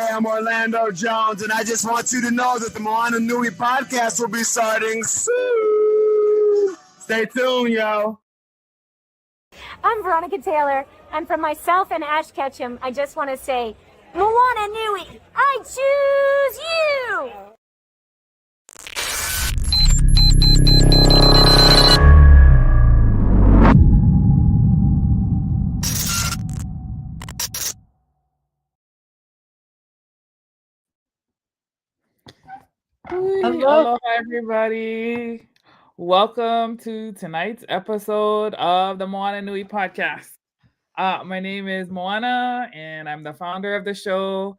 I'm Orlando Jones, and I just want you to know that the Moana Nui podcast will be starting soon. Stay tuned, yo. I'm Veronica Taylor, and from myself and Ash Ketchum, I just want to say, Moana Nui, I choose you! Aloha, everybody. Welcome to tonight's episode of the Moana Nui podcast. My name is Moana, and I'm the founder of the show.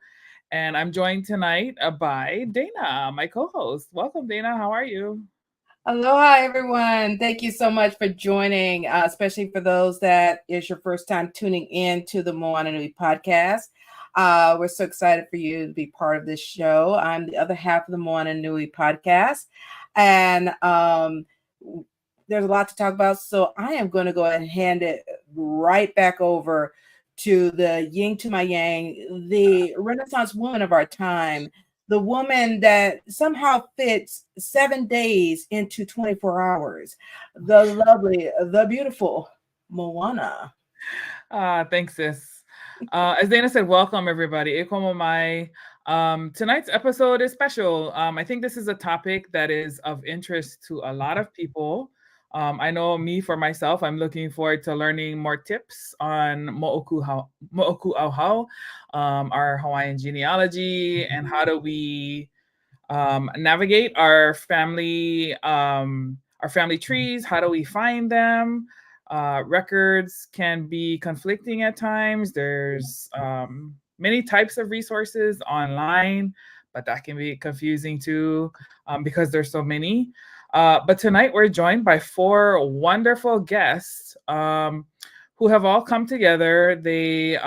And I'm joined tonight by Dana, my co-host. Welcome, Dana. How are you? Aloha, everyone. Thank you so much for joining, especially for those that is your first time tuning in to the Moana Nui podcast. We're so excited for you to be part of this show. I'm the other half of the Moana Nui podcast, and there's a lot to talk about. So I am going to go ahead and hand it right back over to the yin to my yang, the Renaissance woman of our time, the woman that somehow fits 7 days into 24 hours, the lovely, the beautiful Moana. Thanks, sis. As Dana said, welcome everybody. E como mai. Tonight's episode is special. I think this is a topic that is of interest to a lot of people. I know me, for myself, I'm looking forward to learning more tips on Moʻokū'auhau, our Hawaiian genealogy, and how do we navigate our family trees. How do we find them? Records can be conflicting at times. There's many types of resources online, but that can be confusing too because there's so many. But tonight we're joined by 4 wonderful guests who have all come together. They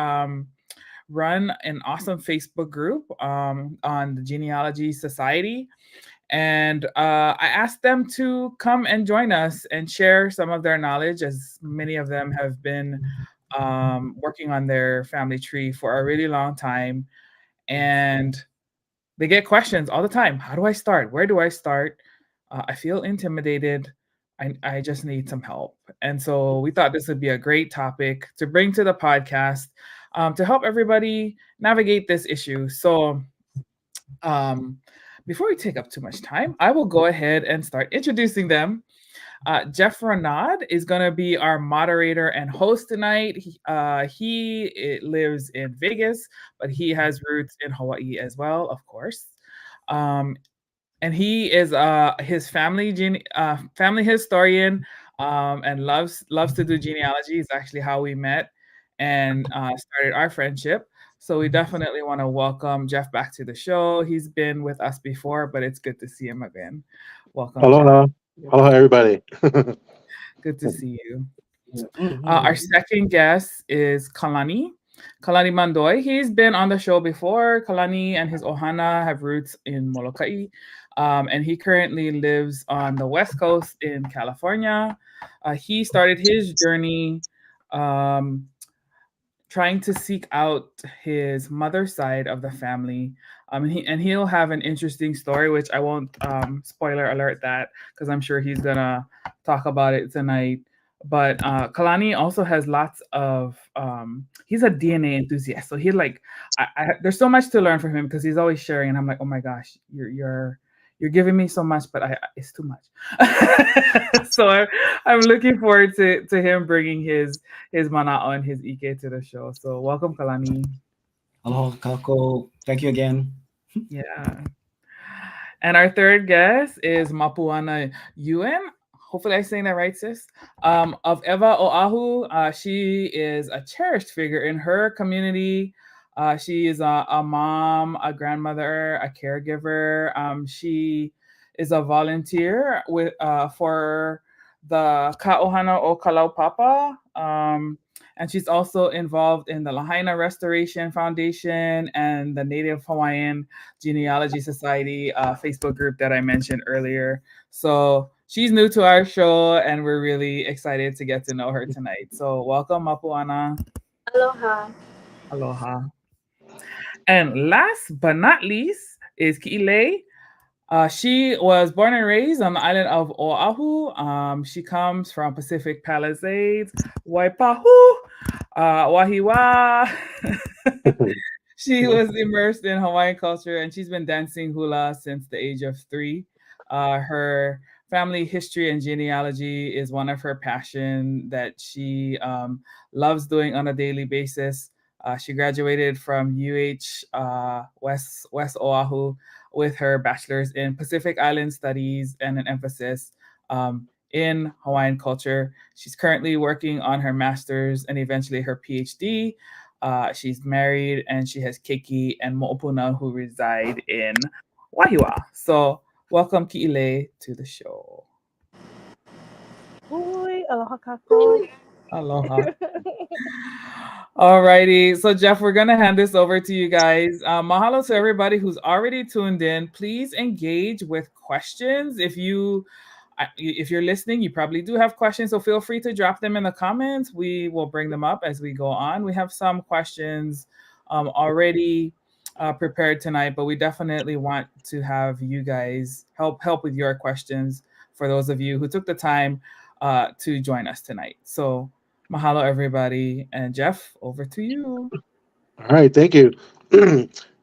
run an awesome Facebook group on the Genealogy Society. And I asked them to come and join us and share some of their knowledge, as many of them have been working on their family tree for a really long time. And they get questions all the time. How do I start? Where do I start? I feel intimidated. I just need some help. And so we thought this would be a great topic to bring to the podcast to help everybody navigate this issue. So before we take up too much time, I will go ahead and start introducing them. Jeff Renaud is going to be our moderator and host tonight. He lives in Vegas, but he has roots in Hawaii as well, of course. And he is his family historian and loves to do genealogy. It's actually how we met and started our friendship. So we definitely want to welcome Jeff back to the show. He's been with us before, but it's good to see him again. Welcome. Aloha. Jeff. Aloha, everybody. Good to see you. Our second guest is Kalani Mondoy. He's been on the show before. Kalani and his ohana have roots in Molokai, and he currently lives on the West Coast in California. He started his journey trying to seek out his mother's side of the family. And he'll have an interesting story, which I won't spoiler alert that, because I'm sure he's gonna talk about it tonight. But Kalani also has lots of he's a DNA enthusiast. So he there's so much to learn from him because he's always sharing, and I'm like, oh my gosh, you're giving me so much, but it's too much. So I'm looking forward to him bringing his mana'o and his ike to the show. So welcome, Kalani. Aloha, Kako. Thank you again. Yeah. And our third guest is Moana Nui. Hopefully I'm saying that right, sis. Of Ewa Oahu. She is a cherished figure in her community. She is a mom, a grandmother, a caregiver. She is a volunteer for the Ka'ohana o Kalaupapa. And she's also involved in the Lahaina Restoration Foundation and the Native Hawaiian Genealogy Society Facebook group that I mentioned earlier. So she's new to our show, and we're really excited to get to know her tonight. So welcome, Moana. Aloha. Aloha. And last but not least is Ki'ilei. She was born and raised on the island of Oahu. She comes from Pacific Palisades, Waipahu, Wahiwa. She was immersed in Hawaiian culture and she's been dancing hula since the age of 3. Her family history and genealogy is one of her passion that she loves doing on a daily basis. She graduated from UH West Oahu with her bachelor's in Pacific Island Studies and an emphasis in Hawaiian culture. She's currently working on her master's and eventually her PhD. She's married and she has Keiki and Mo'opuna who reside in Wahiwa. So welcome Ki'ilei to the show. Oi, aloha kako. Aloha. Alrighty, so Jeff, we're gonna hand this over to you guys. Mahalo to everybody who's already tuned in. Please engage with questions. If you're listening, you probably do have questions, so feel free to drop them in the comments. We will bring them up as we go on. We have some questions already prepared tonight, but we definitely want to have you guys help with your questions for those of you who took the time to join us tonight. So mahalo everybody, and Jeff, over to you. All right, thank you.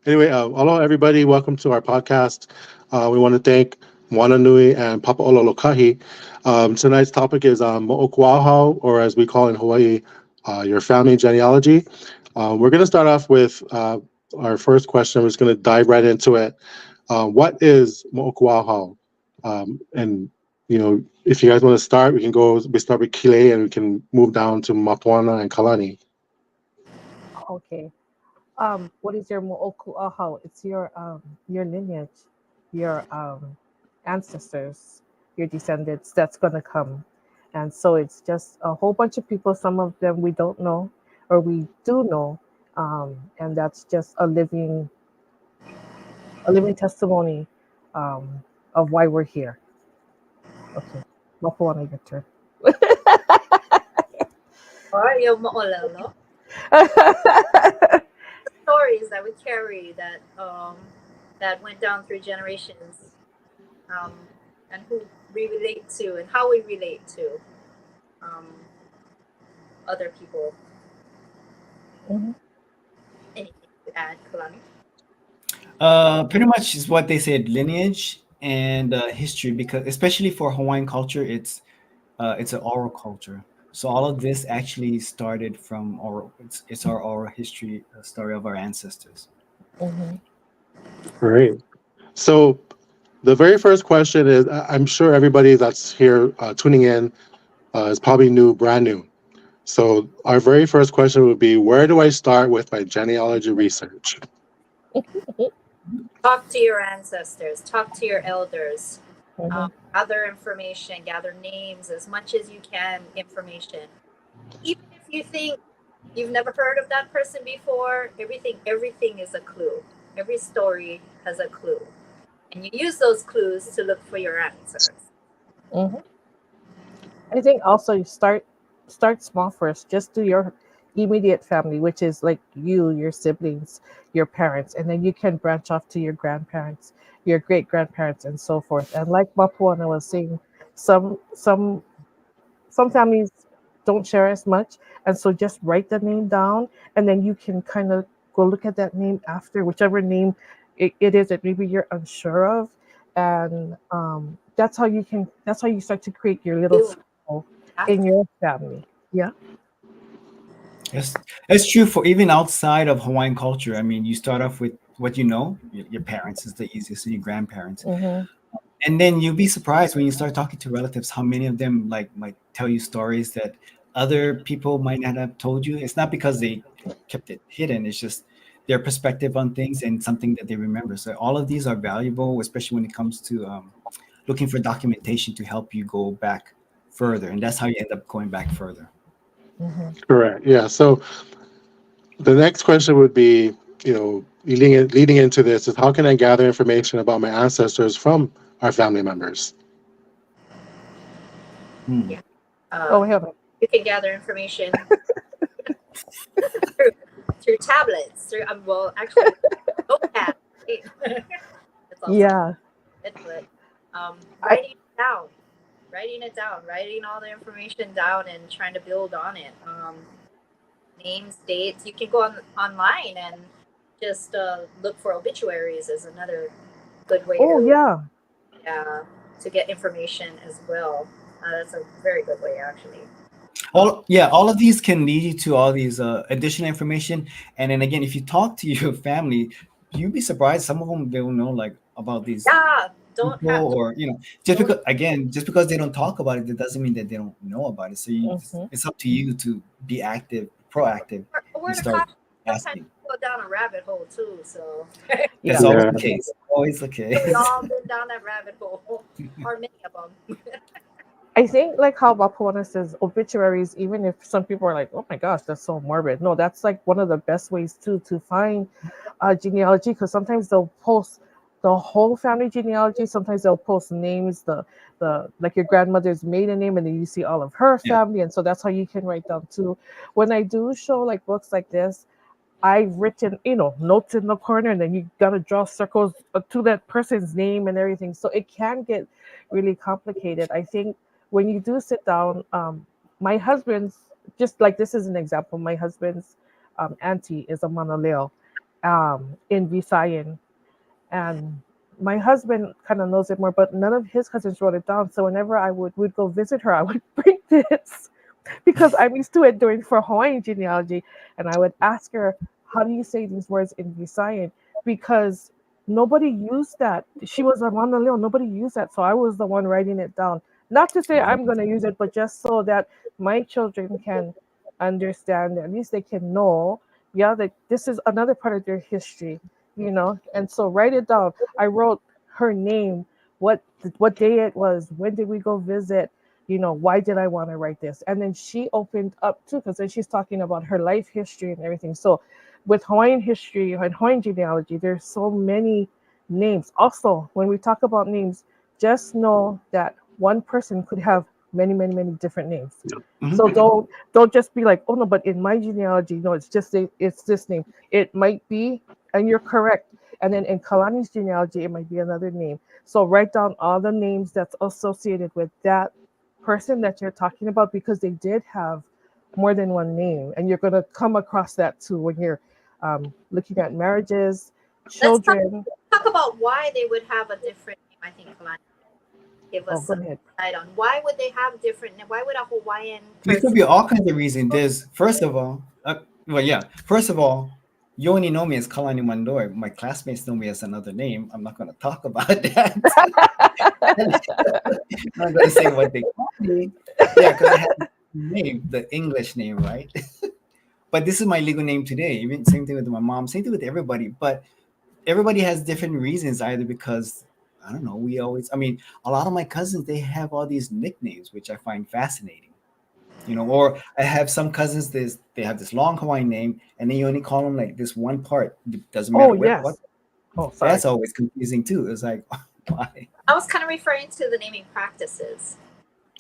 Anyway, aloha everybody. Welcome to our podcast. We want to thank Moana Nui and Papaʻola Lōkahi. Tonight's topic is Moʻokū'auhau, or as we call in Hawaii, your family genealogy. We're going to start off with our first question. We're just going to dive right into it. What is Moʻokū'auhau? And if you guys want to start, we start with Kile and we can move down to Moana and Kalani. Okay. What is your Moʻokū'auhau? It's your lineage, your ancestors, your descendants that's gonna come. And so it's just a whole bunch of people, some of them we don't know or we do know. And that's just a living testimony of why we're here. Okay. Moana, your turn. Or yung mo'olelo. Stories that we carry that went down through generations, and who we relate to and how we relate to other people. Mm-hmm. Anything to add, Kalani? Pretty much is what they said, lineage and history, because especially for Hawaiian culture, it's an oral culture. So all of this actually started from oral. It's our oral history, story of our ancestors. Mm-hmm. Great. So the very first question is, I'm sure everybody that's here tuning in is probably brand new. So our very first question would be, where do I start with my genealogy research? Talk to your ancestors, talk to your elders, Mm-hmm. gather information, gather names, as much as you can, information. Even if you think you've never heard of that person before, everything is a clue. Every story has a clue. And you use those clues to look for your answers. Mm-hmm. I think also you start small first. Just do your immediate family, which is like you, your siblings, your parents, and then you can branch off to your grandparents, your great grandparents, and so forth. And like Moana was saying, some families don't share as much, and so just write the name down, and then you can kind of go look at that name after, whichever name it is that maybe you're unsure of, and that's how you start to create your little circle in your family. Yeah. Yes, it's true for even outside of Hawaiian culture. I mean, you start off with what you know. Your parents is the easiest, and your grandparents, Mm-hmm. and then you'll be surprised when you start talking to relatives how many of them might tell you stories that other people might not have told you. It's not because they kept it hidden. It's just their perspective on things and something that they remember. So all of these are valuable, especially when it comes to looking for documentation to help you go back further, and that's how you end up going back further. Mm-hmm. Correct. Yeah. So the next question would be, leading into this is, how can I gather information about my ancestors from our family members? Yeah. You can gather information through tablets. It's also Yeah. it, but I writing it down, writing all the information down, and trying to build on it. Names, dates. You can go online and just look for obituaries is another good way oh to yeah. get information as well. That's a very good way, actually. All of these can lead you to all these additional information. And then again, if you talk to your family, you'd be surprised. Some of them, they will know like about these Yeah, people, or don't just because they don't talk about it, that doesn't mean that they don't know about it. So Mhm. it's up to you to be active, proactive, a word and of start caution. Sometimes asking. you go down a rabbit hole too. So That's Yeah. always Yeah. the case. Always the case. we all been down that rabbit hole, or many of them. I think like how Mapuana says obituaries, even if some people are like, oh my gosh, that's so morbid. No, that's like one of the best ways too to find genealogy, because sometimes they'll post the whole family genealogy. Sometimes they'll post names, the like your grandmother's maiden name, and then you see all of her Yeah. family, and so that's how you can write down too. When I do show like books like this, I've written, notes in the corner, and then you gotta draw circles to that person's name and everything. So it can get really complicated. I think when you do sit down, my husband's, just like this is an example. My husband's auntie is a Manaleo in Visayan, and my husband kind of knows it more, but none of his cousins wrote it down. So whenever would go visit her, I would bring this because I'm used to it doing for Hawaiian genealogy. And I would ask her, how do you say these words in Visayan? Because nobody used that. She was a Manaleo, nobody used that. So I was the one writing it down. Not to say I'm going to use it, but just so that my children can understand, at least they can know, yeah, that this is another part of their history. And so write it down. I wrote her name, what day it was, when did we go visit, why did I want to write this? And then she opened up too, because then she's talking about her life history and everything. So with Hawaiian history and Hawaiian genealogy, there's so many names. Also, when we talk about names, just know that one person could have many, many, many different names. Mhm. So don't just be like, oh no, but in my genealogy, no, it's this name. It might be, and you're correct. And then in Kalani's genealogy, it might be another name. So write down all the names that's associated with that person that you're talking about, because they did have more than one name, and you're going to come across that too when you're looking at marriages, Let's children. talk about why they would have a different name. I think Kalani give Oh, us go some ahead. insight on why would they have different. Why would a Hawaiian There could person? be all kinds of reasons. There's first of all, first of all, you only know me as Kalani Mondoy. My classmates know me as another name. I'm not going to talk about that. I'm not going to say what they call me. Yeah, because I have the name, the English name, right? But this is my legal name today. Even same thing with my mom. Same thing with everybody. But everybody has different reasons. Either because I don't know. I mean, a lot of my cousins, they have all these nicknames, which I find fascinating. Or I have some cousins. They have this long Hawaiian name, and then you only call them like this one part. It doesn't Oh matter what. yes. Oh, sorry. That's always confusing too. It's like, why? I was kind of referring to the naming practices.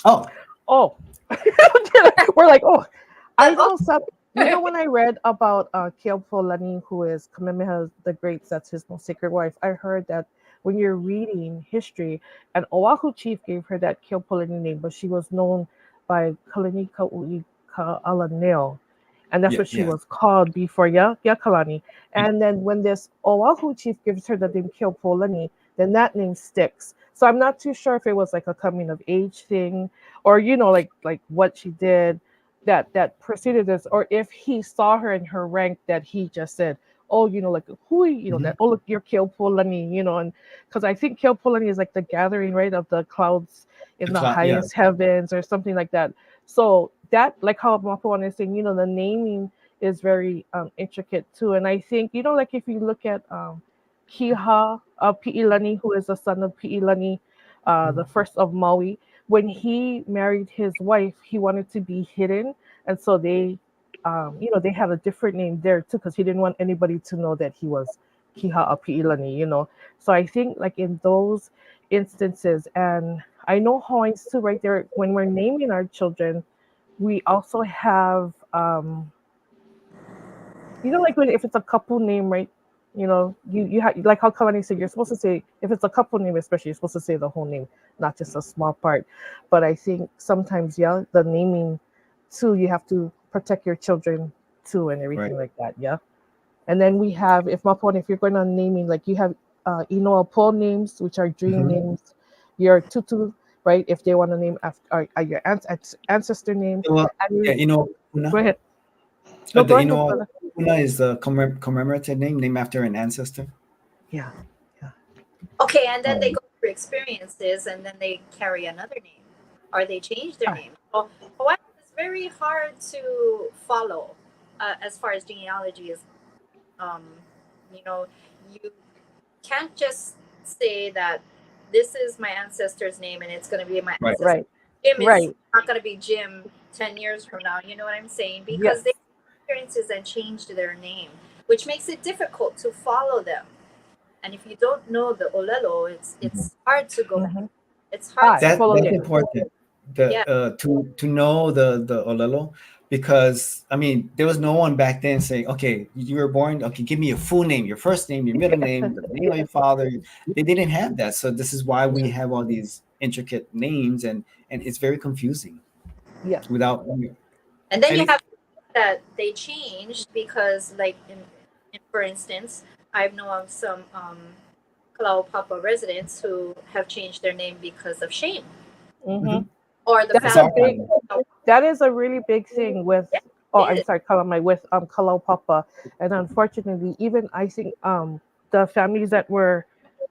Oh, Oh, we're like, oh, I Oh, know some. When I read about Keopuolani, who is Kamehameha the Great, that's his most sacred wife, I heard that when you're reading history, an Oahu chief gave her that Keopuolani name, but she was known by Kalani Ka'u'i and that's yeah, what she yeah. was called before, yeah, Kalani. And then when this Oahu chief gives her the name Keopuolani, then that name sticks. So I'm not too sure if it was like a coming of age thing, or like what she did that preceded this, or if he saw her in her rank that he just said, oh, like who, Mhm. that, oh look, you're Keopuolani, and because I think Keopuolani is like the gathering, right, of the clouds in The the cloud, yeah. highest heavens or something like that. So that, like how Mapuana is saying, the naming is very intricate too. And I think, like if you look at Kiha Pi'ilani, who is the son of Pi'ilani, the first of Maui, when he married his wife, he wanted to be hidden, and so they had a different name there too, because he didn't want anybody to know that he was Kiha Pi'ilani. So I think like in those instances, and I know Hawaiians too, right there, when we're naming our children, we also have like when if it's a couple name, right? You have, like how Kalani said, you're supposed to say, if it's a couple name especially, you're supposed to say the whole name, not just a small part. But I think sometimes, yeah, the naming too, you have to protect your children too and everything like that, yeah. And then we have, if you're going on naming, like you have Paul names, which are dream names, your tutu, right? If they want to name after your ancestor name. Well, And yeah, Una. go ahead. No, go ahead, The brother. Una is a commemorative name named after an ancestor. Yeah, yeah. Okay, and then they go through experiences, and then they carry another name, or they change their name. So Hawaii is very hard to follow as far as genealogy is. You know, you can't just say that this is my ancestor's name and it's going to be my ancestor. Right. Jim is Right. not going to be Jim 10 years from now. You know what I'm saying? Because Yes. they experiences and changed their name, which makes it difficult to follow them. And if you don't know the olelo, it's hard to go back. It's hard. That's Follow important. To know the olelo, because I mean there was no one back then saying, okay, you were born, okay, give me your full name, your first name, your middle name, the name of your father. They didn't have that, so this is why we have all these intricate names, and it's very confusing. Yeah. Without and then you have that they changed because, like in for instance, I've known of some Kalaupapa residents who have changed their name because of shame. Or the family. That is a really big thing with I'm sorry, Kalamai, with Kalaupapa. And unfortunately, even I think the families that were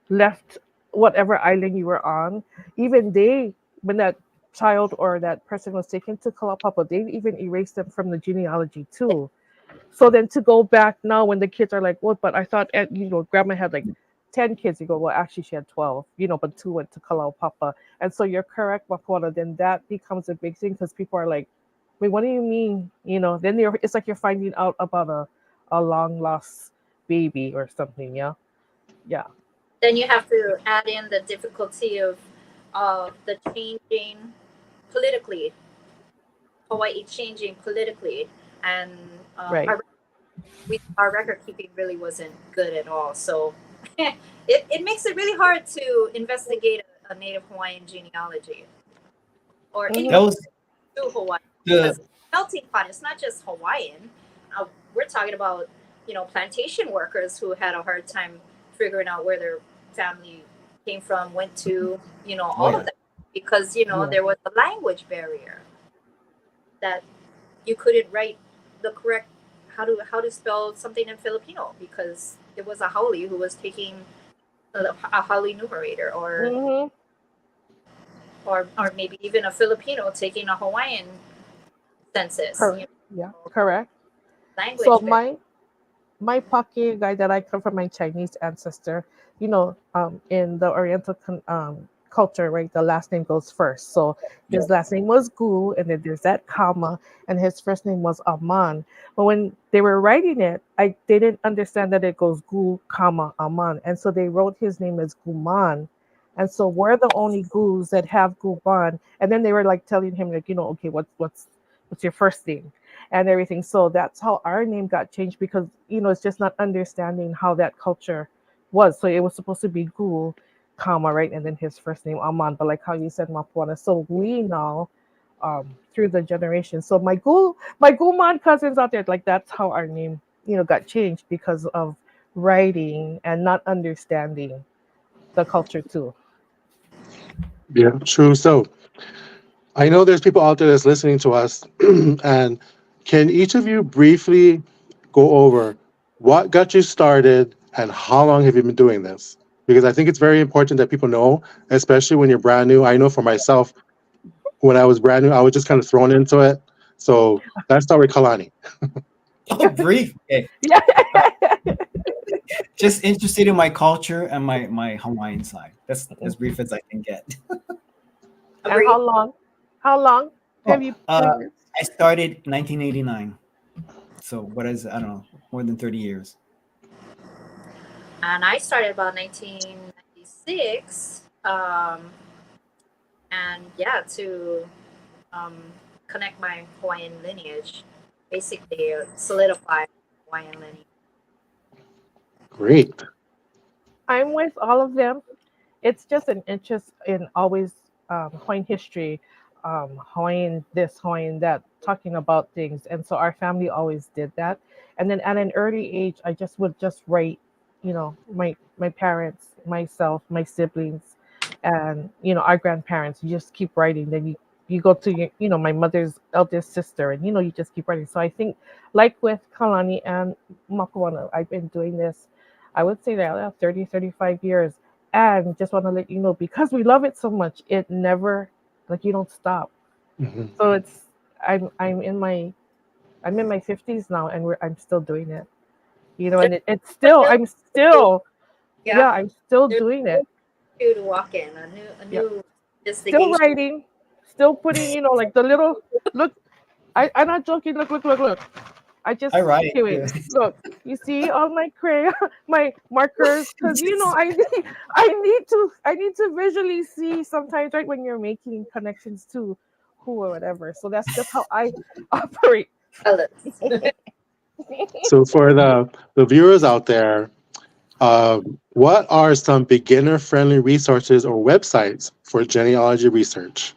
left whatever island you were on, even they, when that child or that person was taken to Kalaupapa, they even erased them from the genealogy too. So then to go back now when the kids are like, what, but I thought grandma had like 10 kids. You go, well, actually she had 12, but 2 went to Kalaupapa. And so you're correct, Mapuana. Then that becomes a big thing because people are like, wait, what do you mean? Then it's like you're finding out about a long lost baby or something. Yeah. Yeah. Then you have to add in the difficulty of the changing politically, Hawaii changing politically, and right. our record keeping really wasn't good at all. So it makes it really hard to investigate a Native Hawaiian genealogy or any to Hawaii, because melting pot. It's not just Hawaiian. We're talking about plantation workers who had a hard time figuring out where their family came from, went to, all of that, because there was a language barrier that you couldn't write the correct how to spell something in Filipino because it was a haole who was taking a haole numerator, or maybe even a Filipino taking a Hawaiian census. Yeah, correct. Language so barrier. my Pake guy that I come from, my Chinese ancestor, in the Oriental culture, right, the last name goes first. So his last name was Gu, and then there's that comma, and his first name was Aman. But when they were writing it, they didn't understand that it goes Gu, comma, Aman. And so they wrote his name as Guman. And so we're the only Gus that have Guban. And then they were like telling him, like, okay, what's your first name? And everything. So that's how our name got changed because it's just not understanding how that culture was. So it was supposed to be Gu, comma, right, and then his first name Aman. But like how you said, Mapuana. So we now, through the generations. So my Guman cousins out there, like that's how our name got changed because of writing and not understanding the culture too. Yeah, true. So I know there's people out there that's listening to us, and can each of you briefly go over what got you started and how long have you been doing this? Because I think it's very important that people know, especially when you're brand new. I know for myself, when I was brand new, I was just kind of thrown into it. So let's start with Kalani. Oh, brief. Okay. Yeah. Just interested in my culture and my Hawaiian side. That's as brief as I can get. And how long? How long have you? I started 1989. So what is, I don't know, more than 30 years. And I started about 1996. And yeah, to connect my Hawaiian lineage, basically solidify Hawaiian lineage. Great. I'm with all of them. It's just an interest in always Hawaiian history, Hawaiian this, Hawaiian that, talking about things. And so our family always did that. And then at an early age, I just would just write, my parents, myself, my siblings, and our grandparents. You just keep writing. Then you go to my mother's eldest sister, and you just keep writing. So I think, like with Kalani and Makawana, I've been doing this. I would say that 30, 35 years. And just want to let you know, because we love it so much, it never, like, you don't stop. Mhm. So I'm in my 50s now, and I'm still doing it. And it's still, Yeah, I'm still there's doing it. you to walk in a Yep. new Still investigation. writing, still putting, like the little look. I'm not joking. Look. I just I write. okay. Wait, look. You see all my crayon, my markers, because I need to visually see sometimes, right, when you're making connections to who or whatever. So that's just how I operate. Colors. So for the viewers out there, what are some beginner-friendly resources or websites for genealogy research?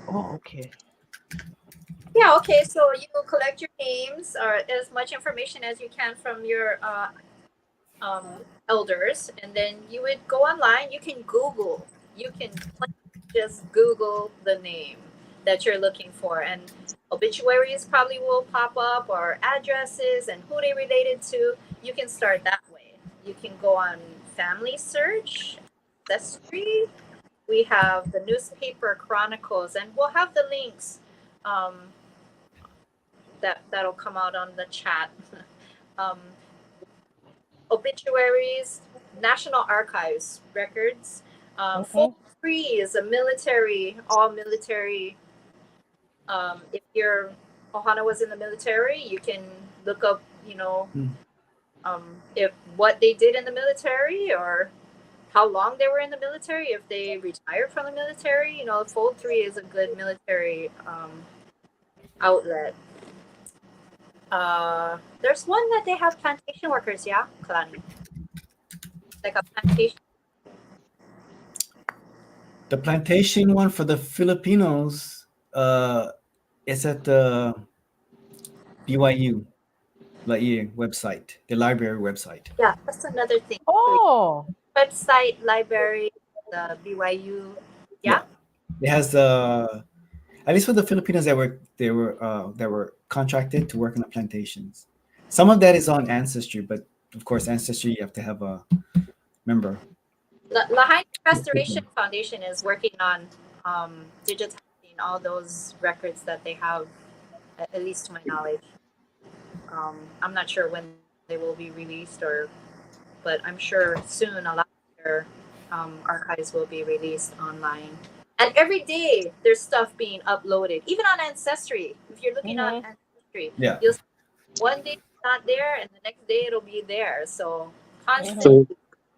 Oh, okay. Yeah, okay, so you collect your names or as much information as you can from your elders, and then you would go online. You can Google. You can just Google the name that you're looking for, and obituaries probably will pop up, or addresses and who they related to. You can start that way. You can go on family search, ancestry. We have the newspaper chronicles, and we'll have the links that'll come out on the chat. um, Obituaries, National Archives records. Okay. Full Free is a military, all military. If your Ohana was in the military, you can look up, if what they did in the military, or how long they were in the military, if they retired from the military. Fold 3 is a good military outlet. There's one that they have plantation workers, yeah, Kalani. Like a plantation. The plantation one for the Filipinos is at the BYU website, the library website. Yeah, that's another thing. Oh. Website, library, the BYU. Yeah. It has at least for the Filipinos that were contracted to work on the plantations. Some of that is on Ancestry, but of course Ancestry you have to have a member. Lahaina Restoration Foundation is working on digitizing all those records that they have, at least to my knowledge. I'm not sure when they will be released, but I'm sure soon a lot of their archives will be released online. And every day there's stuff being uploaded, even on Ancestry. If you're looking on Ancestry, you'll see one day it's not there, and the next day it'll be there. So constant.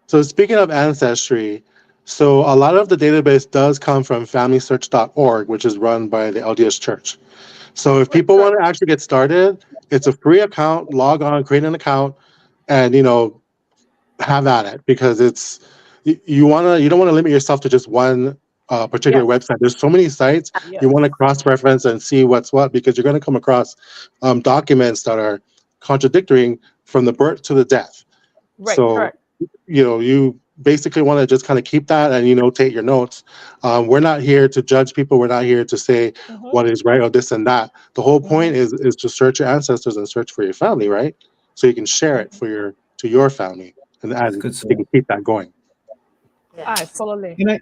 So speaking of Ancestry, so a lot of the database does come from FamilySearch.org, which is run by the LDS Church. So if people want to actually get started, it's a free account. Log on, create an account, and have at it, because you don't want to limit yourself to just one particular website. There's so many sites. You want to cross-reference and see what's what, because you're going to come across documents that are contradictory from the birth to the death. Right. So Correct. you basically want to just kind of keep that and take your notes. We're not here to judge people. We're not here to say what is right or this and that. The whole point is to search your ancestors and search for your family, right? So you can share it to your family, and you can keep that going. Totally. Can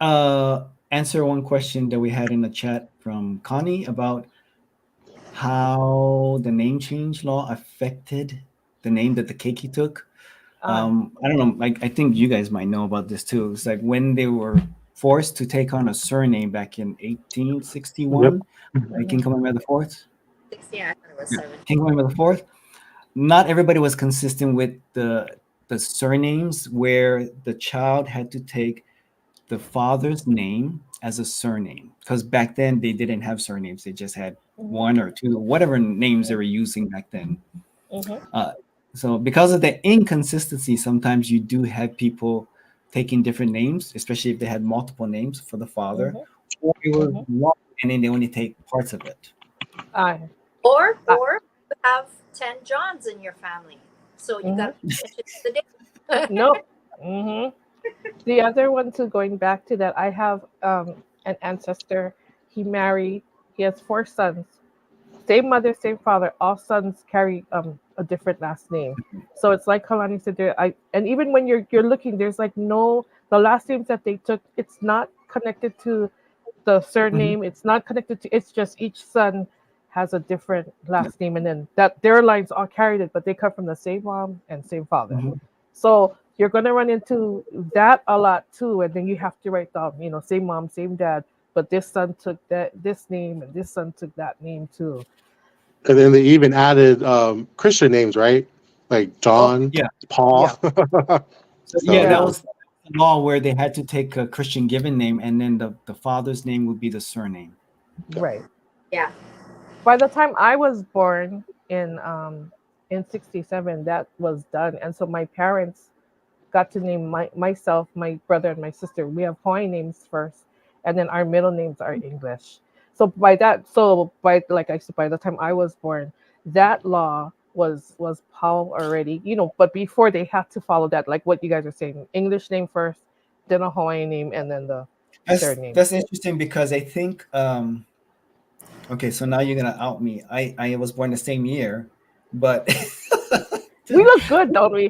I answer one question that we had in the chat from Connie about how the name change law affected the name that the keiki took? I don't know. I think you guys might know about this too. It's like when they were forced to take on a surname back in 1861, King Kamehameha IV. 16, I thought it was 7. King Kamehameha IV. Not everybody was consistent with the surnames, where the child had to take the father's name as a surname, because back then they didn't have surnames. They just had one or two, whatever names they were using back then. So because of the inconsistency, sometimes you do have people taking different names, especially if they had multiple names for the father, or it was one and then they only take parts of it. Or you have 10 Johns in your family. So you got to finish it the day. No. The other one too, going back to that, I have an ancestor. He married. He has 4 sons. Same mother, same father. All sons carry a different last name. So it's like Kalani said there. And even when you're looking, there's like no, the last names that they took. It's not connected to the surname. It's not connected to. It's just each son has a different last name, and then that their lines all carried it, but they come from the same mom and same father. So you're gonna run into that a lot too, and then you have to write down, same mom, same dad, but this son took this name, and this son took that name too. And then they even added Christian names, right? Like John, Paul. So that was the law where they had to take a Christian given name, and then the father's name would be the surname. Right. Yeah. By the time I was born in 67, that was done, and so my parents got to name myself, my brother, and my sister. We have Hawaiian names first, and then our middle names are English. So by the time I was born, that law was power already, but before they had to follow that, like what you guys are saying, English name first, then a Hawaiian name, and then the third name. That's interesting because I think okay, so now you're gonna out me. I was born the same year, but we look good, don't we?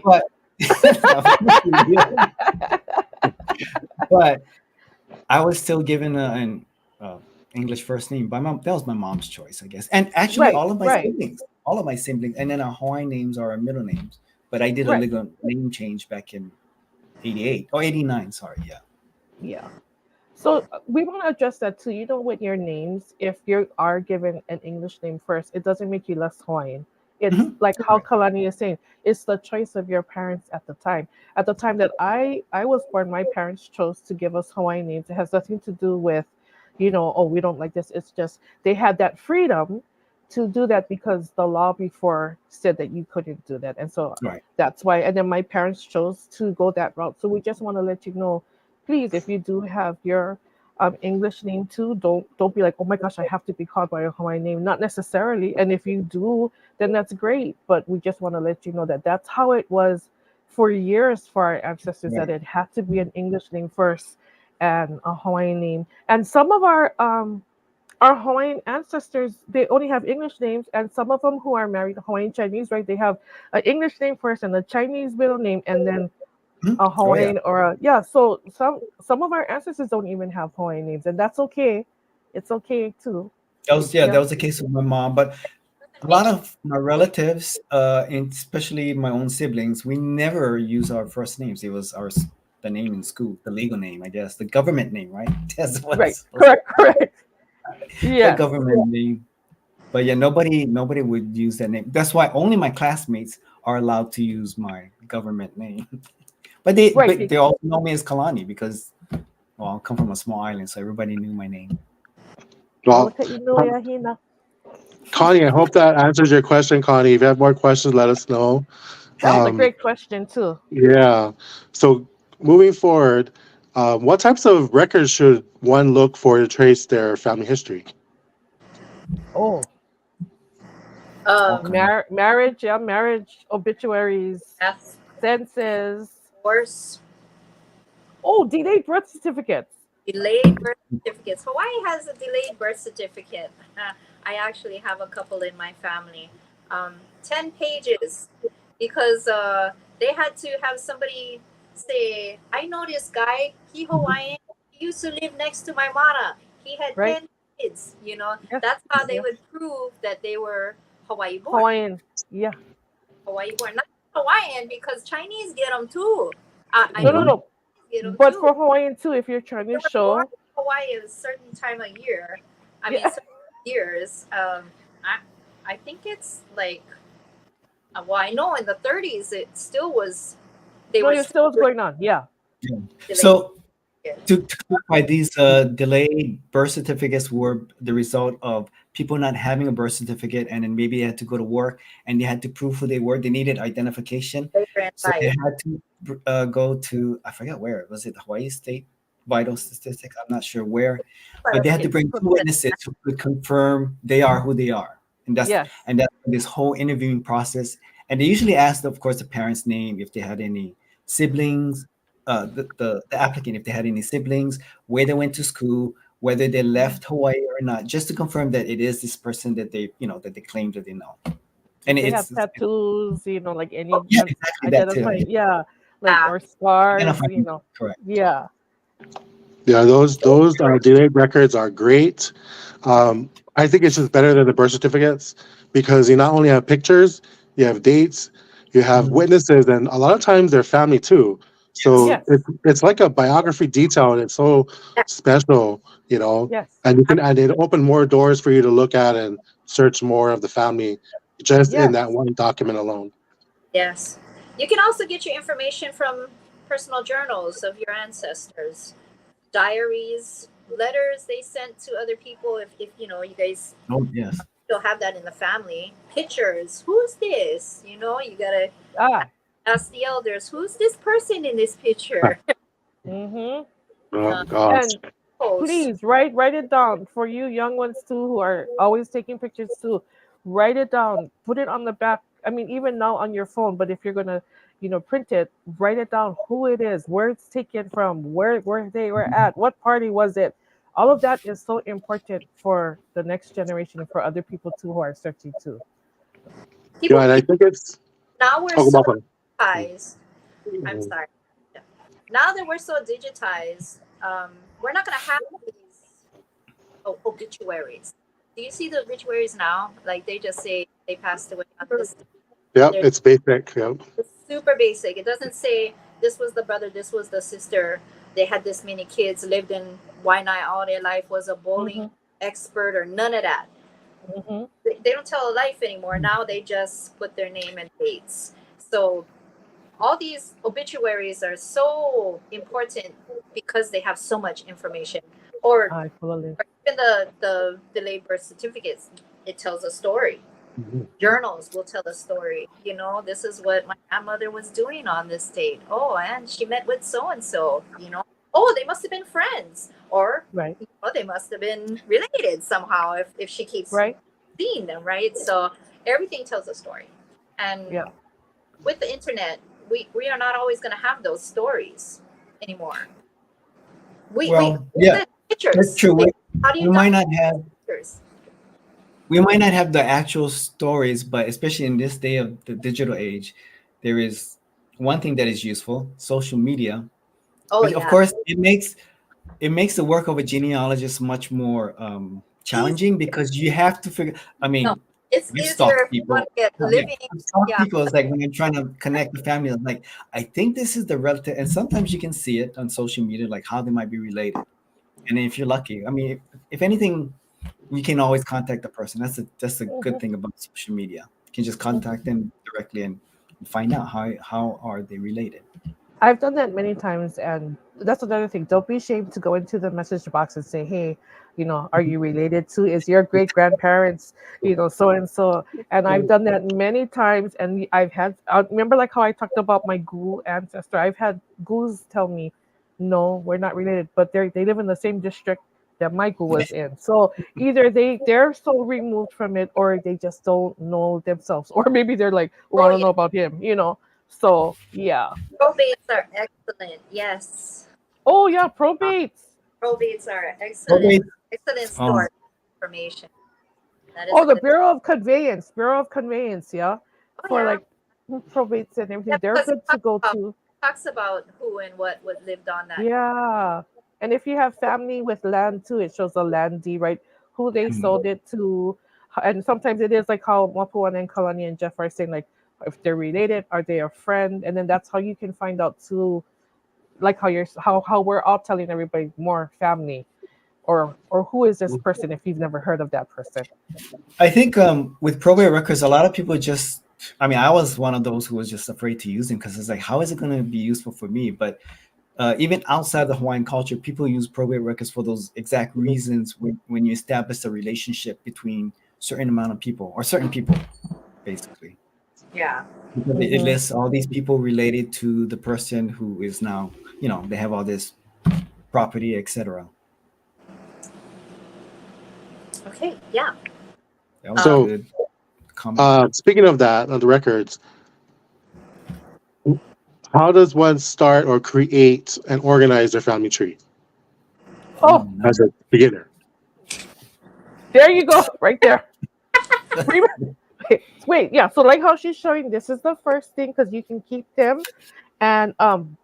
But I was still given an English first name by mom. That was my mom's choice, I guess. And actually, all of my siblings, and then our Hawaiian names are our middle names. But I did a legal name change back in 88 or 89. Sorry, yeah. So we want to address that too. With your names, if you are given an English name first, it doesn't make you less Hawaiian. It's like how Kalani is saying, it's the choice of your parents at the time. At the time that I was born, my parents chose to give us Hawaiian names. It has nothing to do with, we don't like this. It's just they had that freedom to do that because the law before said that you couldn't do that. And so that's why. And then my parents chose to go that route. So we just want to let you know, please, if you do have your English name too, don't be like, oh my gosh, I have to be called by a Hawaiian name. Not necessarily. And if you do, then that's great. But we just want to let you know that that's how it was for years for our ancestors, that it had to be an English name first and a Hawaiian name. And some of our Hawaiian ancestors, they only have English names, and some of them who are married Hawaiian Chinese, right? They have an English name first and a Chinese middle name, and then a Hawaiian so some of our ancestors don't even have Hawaiian names, and that's okay. It's okay too. That was the case with my mom, but a lot of my relatives, and especially my own siblings, we never use our first names. It was the name in school, the legal name, I guess, the government name, right? That's what correct. The government name. But nobody would use that name. That's why only my classmates are allowed to use my government name. But they all know me as Kalani because, I come from a small island, so everybody knew my name. Well, Connie, I hope that answers your question, Connie. If you have more questions, let us know. That's a great question too. Yeah. So moving forward, what types of records should one look for to trace their family history? Marriage, obituaries, census, divorce. Delayed birth certificates. Delayed birth certificates. Hawaii has a delayed birth certificate. I actually have a couple in my family. 10 pages because they had to have somebody say, I know this guy, he Hawaiian, he used to live next to my mana. He had 10 kids, That's how they would prove that they were Hawaii born. Hawaiian, Hawaii born. Not Hawaiian because Chinese get them too. No. But for Hawaiian too, if you're trying to show Hawaii a certain time of year, certain years, I think it's like, I know in the 30s it still was. It still was going on, So to clarify, these delayed birth certificates were the result of people not having a birth certificate, and then maybe they had to go to work and they had to prove who they were. They needed identification, so they had to go to, I forget where was it, Hawaii State Vital Statistics. I'm not sure where, but they had to bring 2 witnesses who could confirm they are who they are, and that's this whole interviewing process. And they usually asked, of course, the parents' name, if they had any siblings, the applicant, if they had any siblings, where they went to school, whether they left Hawaii or not, just to confirm that it is this person that they, that they claim that they know. And they it's have tattoos, like any exactly identifying, like or scars, correct. Yeah. Yeah, those delayed records are great. I think it's just better than the birth certificates because you not only have pictures, you have dates, you have witnesses, and a lot of times they're family too. So it's like a biography detail, and it's so special, Yes. and it open more doors for you to look at and search more of the family just in that one document alone. Yes. You can also get your information from personal journals of your ancestors, diaries, letters they sent to other people. If you guys still have that in the family, pictures. Who's this? You gotta ask the elders. Who's this person in this picture? Oh gosh. And please write it down for you young ones too who are always taking pictures too. Write it down. Put it on the back. I mean, even now on your phone. But if you're gonna, print it, write it down. Who it is, where it's taken from, where they were at, what party was it. All of that is so important for the next generation and for other people too who are searching too. And I think it's now we're so digitized. I'm sorry. Now that we're so digitized, we're not going to have these obituaries. Do you see the obituaries now? Like they just say they passed away on this. Yep, it's basic. Yep. It's super basic. It doesn't say this was the brother, this was the sister. They had this many kids, lived in Waianae all their life, was a bowling expert, or none of that. They don't tell a life anymore. Now they just put their name and dates. So all these obituaries are so important because they have so much information. Or even the delayed birth certificates, it tells a story. Journals will tell a story. This is what my grandmother was doing on this date. Oh, and she met with so and so. Oh, they must have been friends, or they must have been related somehow. If she keeps seeing them, right? So everything tells a story. And with the internet, we are not always going to have those stories anymore. Pictures. That's true. How do you might not have pictures? We might not have the actual stories, but especially in this day of the digital age, there is one thing that is useful: social media. Of course, it makes the work of a genealogist much more challenging because you have to figure. I mean, it's easier people. People is like when you're trying to connect the family. Like, I think this is the relative, and sometimes you can see it on social media, like how they might be related. And if you're lucky, I mean, if anything, you can always contact the person. That's a good thing about social media. You can just contact them directly and find out how are they related. I've done that many times, and that's another thing. Don't be ashamed to go into the message box and say, hey, are you related to, is your great grandparents, so and so. And I've done that many times, and I remember like how I talked about my Gu ancestor. I've had Gus tell me, no, we're not related, but they live in the same district that Michael was in. So either they're so removed from it, or they just don't know themselves, or maybe they're like, I don't know about him, So yeah. Probates are excellent. Yes. Oh yeah, probates. Probates are excellent. Excellent source of information. That is the Bureau of Conveyance, yeah. For probates and everything. They're good to go to. Talks about who and what lived on that. Yeah. And if you have family with land too, it shows the land deed, right? Who they sold it to. And sometimes it is like how Moana and Kalani and Jeff are saying, like, if they're related, are they a friend? And then that's how you can find out too, like how we're all telling everybody more family, or who is this person if you've never heard of that person. I think with probate records, a lot of people I was one of those who was just afraid to use them because it's like, how is it going to be useful for me? But even outside the Hawaiian culture, people use probate records for those exact reasons when you establish a relationship between certain amount of people or certain people, basically. Yeah. Because it lists all these people related to the person who is now, they have all this property, etc. Okay. Yeah. That was So, good. Comment. speaking of that, on the records, how does one start or create and organize their family tree Oh, as a beginner? there you go, right there. Wait, yeah. So like how she's showing, this is the first thing because you can keep them, and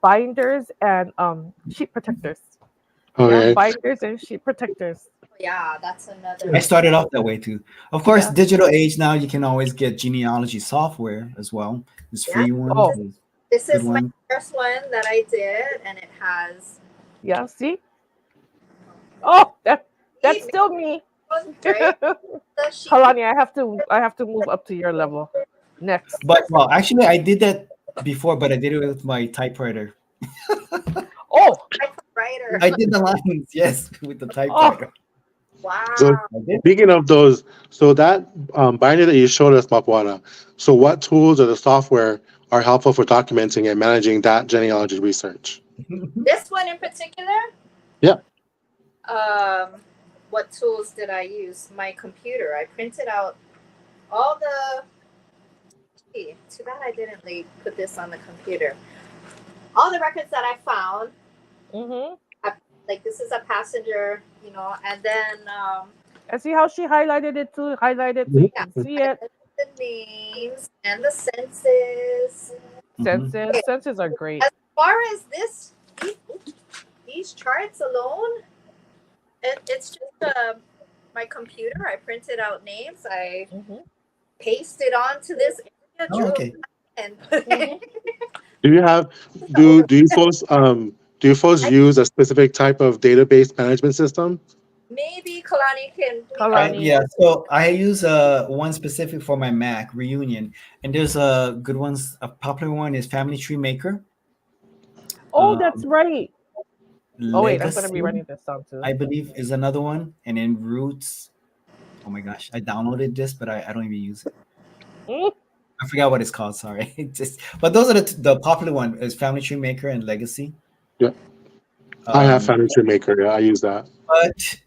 binders and sheet protectors. Okay. Yeah, binders and sheet protectors. Yeah, that's another. I started off that way too. Of course, digital age now, you can always get genealogy software as well. There's free ones. Oh. This is Good my one. first one that I did, and it has. Yeah. See. Oh, that's still me. Right? Kalani, I have to move up to your level next. But well, actually, I did that before, but I did it with my typewriter. Oh, Typewriter. I did the lines, yes, with the typewriter. Wow. So speaking of those, so that binder that you showed us, Moana, so what tools or the software are helpful for documenting and managing that genealogy research? This one in particular? Yeah. What tools did I use? My computer. I printed out all the. Gee, too bad I didn't put this on the computer. All the records that I found. Like this is a passenger, and then. I see how she highlighted it too. Highlighted so you can see it. The names and the census. Census are great. As far as these charts alone. It's just my computer. I printed out names. I pasted onto this. Okay. And Do you folks use a specific type of database management system? maybe Kalani can. Yeah, so I use one specific for my Mac, Reunion, and there's a good ones. A popular one is Family Tree Maker. Oh, that's right. Oh wait, I'm Legacy, gonna be running this down too. I believe is another one, and then Roots. Oh my gosh, I downloaded this, but I don't even use it. I forgot what it's called. Sorry, but those are the popular one is Family Tree Maker and Legacy. Yeah, I have Family Tree Maker. Yeah, I use that. But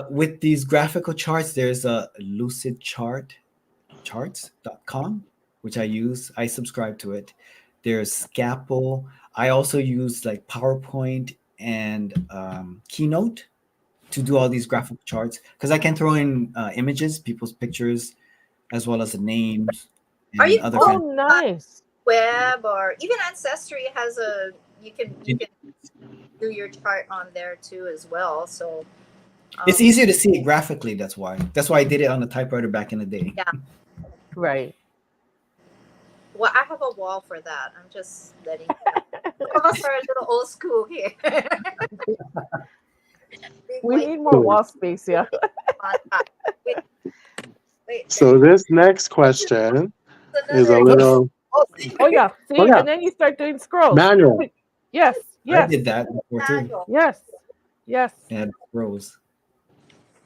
with these graphical charts, there's a lucidcharts.com, which I use. I subscribe to it. There's Scapple. I also use like PowerPoint and Keynote to do all these graphical charts because I can throw in images, people's pictures, as well as the names. And Are you other nice. Web or even Ancestry has you can do your chart on there too as well. So it's easier to see it graphically. That's why I did it on the typewriter back in the day. Yeah. Right. Well, I have a wall for that. I'm just letting you know. Some of us are a little old school here. We need more wall space, yeah. Wait. So this next question is a little. Oh yeah, see, and then you start doing scrolls. Manual. Yes. I did that before too. Yes. And scrolls.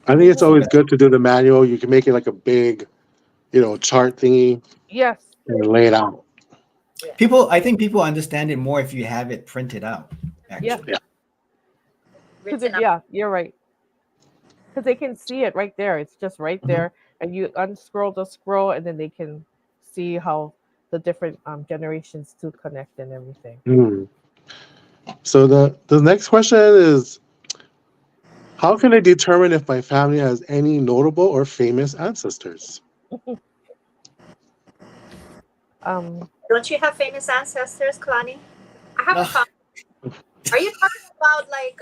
I think it's always good to do the manual. You can make it like a big, chart thingy. Yes. And lay it out. I think people understand it more if you have it printed out. Actually. Yeah, you're right. Because they can see it right there. It's just right there, and you unscroll the scroll, and then they can see how the different generations to connect and everything. So the next question is, how can I determine if my family has any notable or famous ancestors? Don't you have famous ancestors, Kalani? I haven't found. Are you talking about like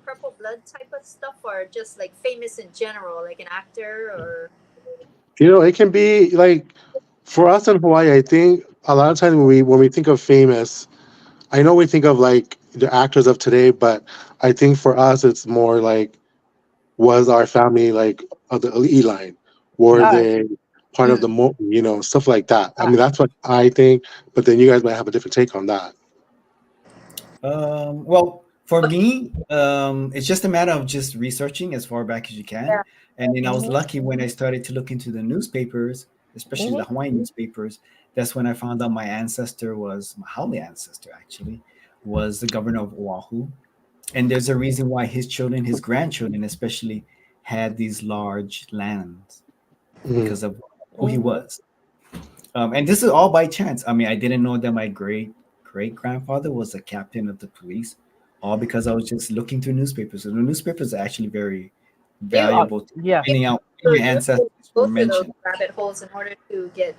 purple blood type of stuff, or just like famous in general, like an actor, or? It can be like, for us in Hawaii, I think a lot of times when we think of famous, I know we think of like the actors of today, but I think for us it's more like, was our family like of the elite line? Were they part of the stuff like that? I mean, that's what I think, but then you guys might have a different take on that. Well, for me, it's just a matter of just researching as far back as you can. Yeah. And then I was Mhm. lucky when I started to look into the newspapers, especially the Mhm. Hawaiian newspapers. That's when I found out my ancestor was my Haole ancestor actually was the governor of Oahu. And there's a reason why his children, his grandchildren especially, had these large lands Mhm. because of who he Mhm. was. And this is all by chance. I mean, I didn't know that my great grandfather was a captain of the police, all because I was just looking through newspapers. And the newspapers are actually very You valuable to Yeah. you finding out when your you have to ancestors go were through those mentioned. rabbit holes in order to get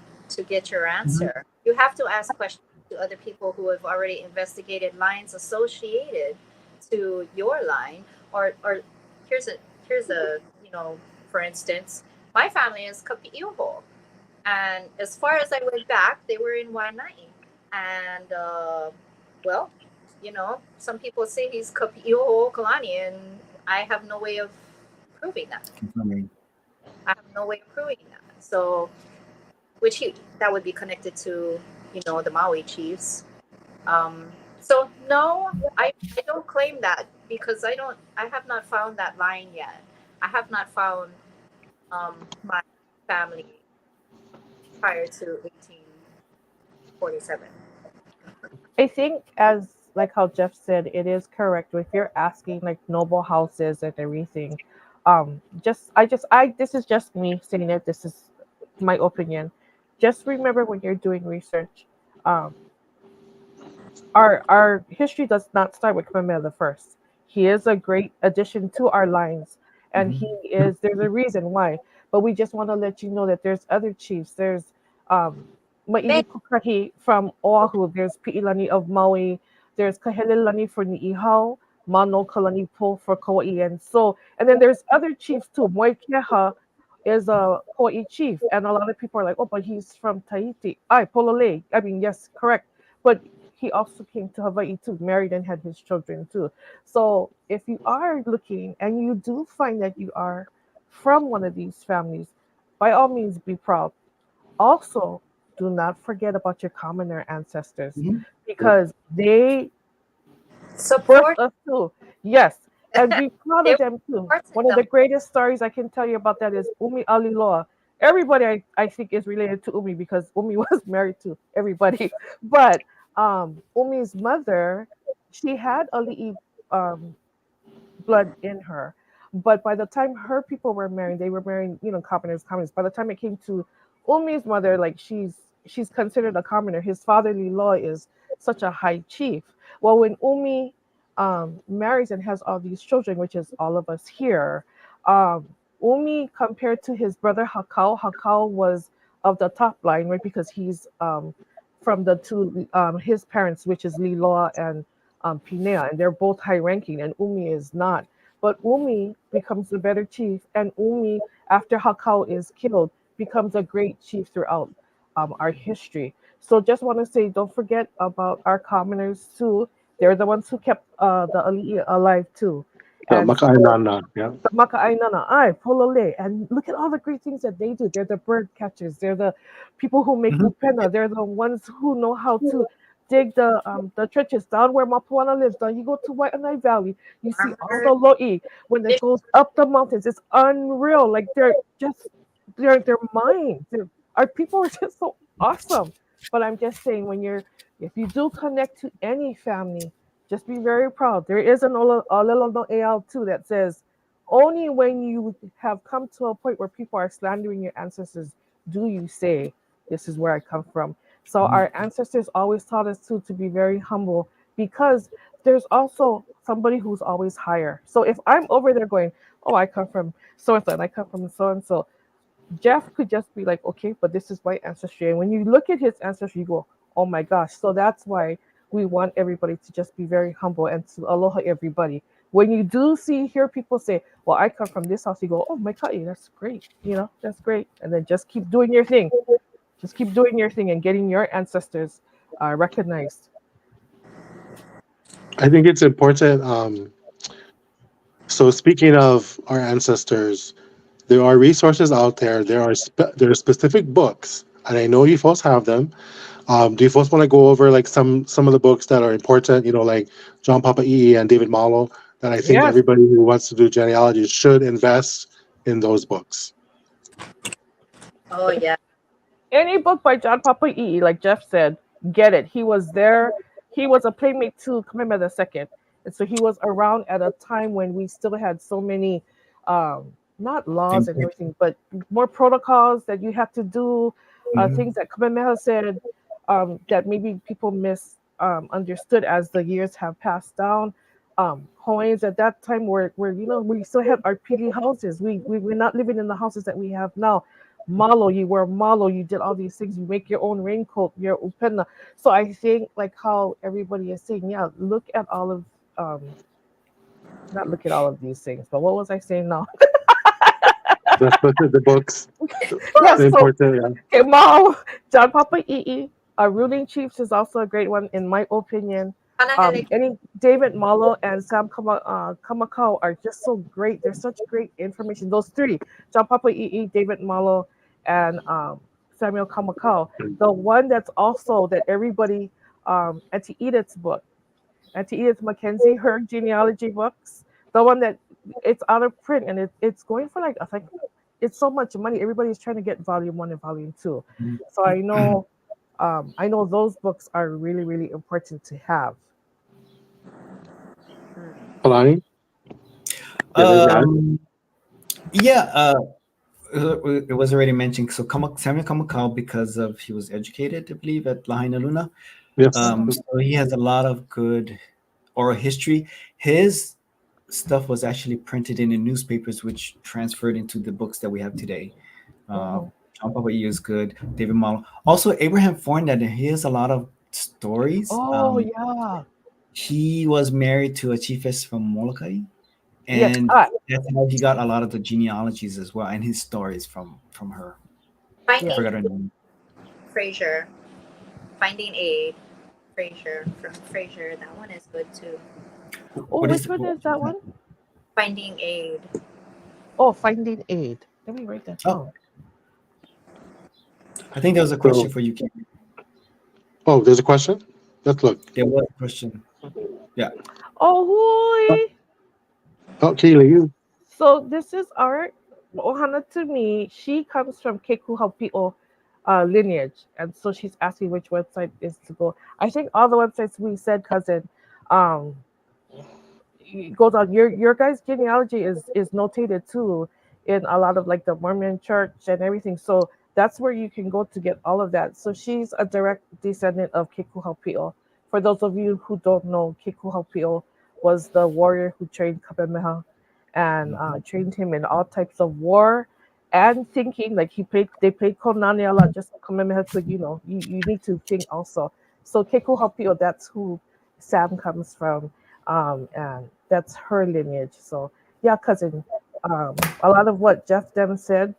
your Mhm. answer. You have to ask questions to other people who have already investigated lines associated to your line. Or here's a you know, for instance, my family is Kapi'iuho, and as far as I went back, they were in Waianae, and well, you know, some people say he's Kapi'iuho Kalani, and I have no way of proving that. Confirming. I have no way of proving that. So, that would be connected to, you know, the Maui chiefs. So no, I don't claim that because I have not found that line yet. I have not found my family prior to 1847. I think as like how Jeff said, it is correct. If you're asking like noble houses and everything, I this is just me saying it. This is my opinion. Just remember when you're doing research, um, our history does not start with Kamehameha the First. He is a great addition to our lines, and he Mhm. is. There's a reason why, but we just want to let you know that there's other chiefs. There's um, Many Maili Pukahi from Oahu. There's Pi'ilani of Maui. There's Kahelelani for Ni'ihau. Mano Kalani Po for Kauai, and so and then there's other chiefs too. Moikeha is a Kauai chief, and a lot of people are like, oh, but he's from Tahiti. Ai Polole. I mean, yes, correct, but he also came to Hawaii too, married and had his children too. So if you are looking and you do find that you are from one of these families, by all means be proud. Also, do not forget about your commoner ancestors Mhm. Yep. because they birthed support us too. Yes, and be proud they of were them too. supporting One of them. the greatest stories I can tell you about that is Umi Aliloa. Everybody I think is related to Umi because Umi was married to everybody. But Umi's mother, she had Ali'i um, blood in her. But by the time her people were married, they were marrying, you know, commoners. By the time it came to Umi's mother, like she's considered a commoner. His fatherly law is such a high chief. Well, when Umi marries and has all these children, which is all of us here, um, Umi compared to his brother Hakau was of the top line, right? Because he's from the two his parents, which is Liloa and Pinea, and they're both high ranking, and Umi is not. But Umi becomes the better chief, and Umi, after Hakau is killed, becomes a great chief throughout our history. So just want to say, don't forget about our commoners too. They're the ones who kept the Ali'i alive too. The And so Maka'ainana, yeah. the Maka'ainana, Polole, and look at all the great things that they do. They're the bird catchers. They're the people who make Mhm. upena. They're the ones who know how to dig the trenches down where Mapuana lives. Down you go to Waianae Valley, you see all Farmers, the lo'i when it fish, goes up the mountains. It's unreal. Like they're just they're minds. Our people are just so awesome. But I'm just saying, if you do connect to any family, just be very proud. There is an Olelo Eal too that says, only when you have come to a point where people are slandering your ancestors do you say, this is where I come from. So Mhm. our ancestors always taught us to be very humble because there's also somebody who's always higher. So if I'm over there going, oh, I come from so and so, and I come from so and so, Jeff could just be like, okay, but this is my ancestry. And when you look at his ancestry, you go, oh my gosh. So that's why we want everybody to just be very humble and to aloha everybody. When you do hear people say, well, I come from this house, you go, oh my God, that's great. You know, that's great. And then just keep doing your thing. Just keep doing your thing and getting your ancestors recognized. I think it's important. So speaking of our ancestors, there are resources out there. There are specific books, and I know you folks have them. Do you folks want to go over like some of the books that are important? Like John Papa'i'i and David Malo. That I think Yes. everybody who wants to do genealogy should invest in those books. Oh yeah. Any book by John Papa'i'i, like Jeff said, get it. He was there. He was a playmate to Kamehameha II. And so he was around at a time when we still had so many, not laws and everything, but more protocols that you have to do, things that Kamehameha said that maybe people misunderstood as the years have passed down. Hawaiians at that time were we still had our pili houses. We were not living in the houses that we have now. Malo, you wear malo, you did all these things, you make your own raincoat, your upena. So I think like how everybody is saying, yeah, look at all of not look at all of these things, but what was I saying now? Let's look at the books. Yes, so Important, yeah. okay, Mao, John Papa'i'i, Ruling Chiefs is also a great one in my opinion. Any David Malo and Sam Kamakau are just so great. They're such great information. Those three, John Papa'i'i, David Malo, and Samuel Kamakau. The one that's also that everybody, Auntie Edith's book, Auntie Edith Mackenzie, her genealogy books, the one that it's out of print and it's going for like it's so much money. Everybody's trying to get volume 1 and volume 2. So I know those books are really, really important to have. Kalani? It was already mentioned. So Samuel Kamakau, because of he was educated, I believe, at Lahaina Luna. Yes. So he has a lot of good oral history. His stuff was actually printed in the newspapers, which transferred into the books that we have today. John Papa'i'i is good. David Malo. Also, Abraham Fornett, he has a lot of stories. Oh, yeah. He was married to a chiefess from Molokai. Yes. And that's how he got a lot of the genealogies as well, and his stories from her. I forgot her name. Fraser. Finding Aid. Fraser. From Fraser. That one is good too. Oh, which one is that one? Finding Aid. Oh, Finding Aid. Let me write that down. I think there was a question for you, Kim. Oh, there's a question? Let's look. There was a question. Yeah. Oh, hoi. Oh, Keely, you. So this is our Ohana to me. She comes from Kekuhaupio lineage, and so she's asking which website is to go. I think all the websites we said, cousin, goes on. Your guys' genealogy is notated too in a lot of like the Mormon church and everything. So that's where you can go to get all of that. So she's a direct descendant of Kekuhaupio. For those of you who don't know, Kekuhaupio was the warrior who trained Kamehameha and trained him in all types of war and thinking. Like they played Konani a lot just so Kamehameha could, you need to think also. So Kekuhaupio, that's who Sam comes from, and that's her lineage. So yeah, cousin, a lot of what Jeff them said,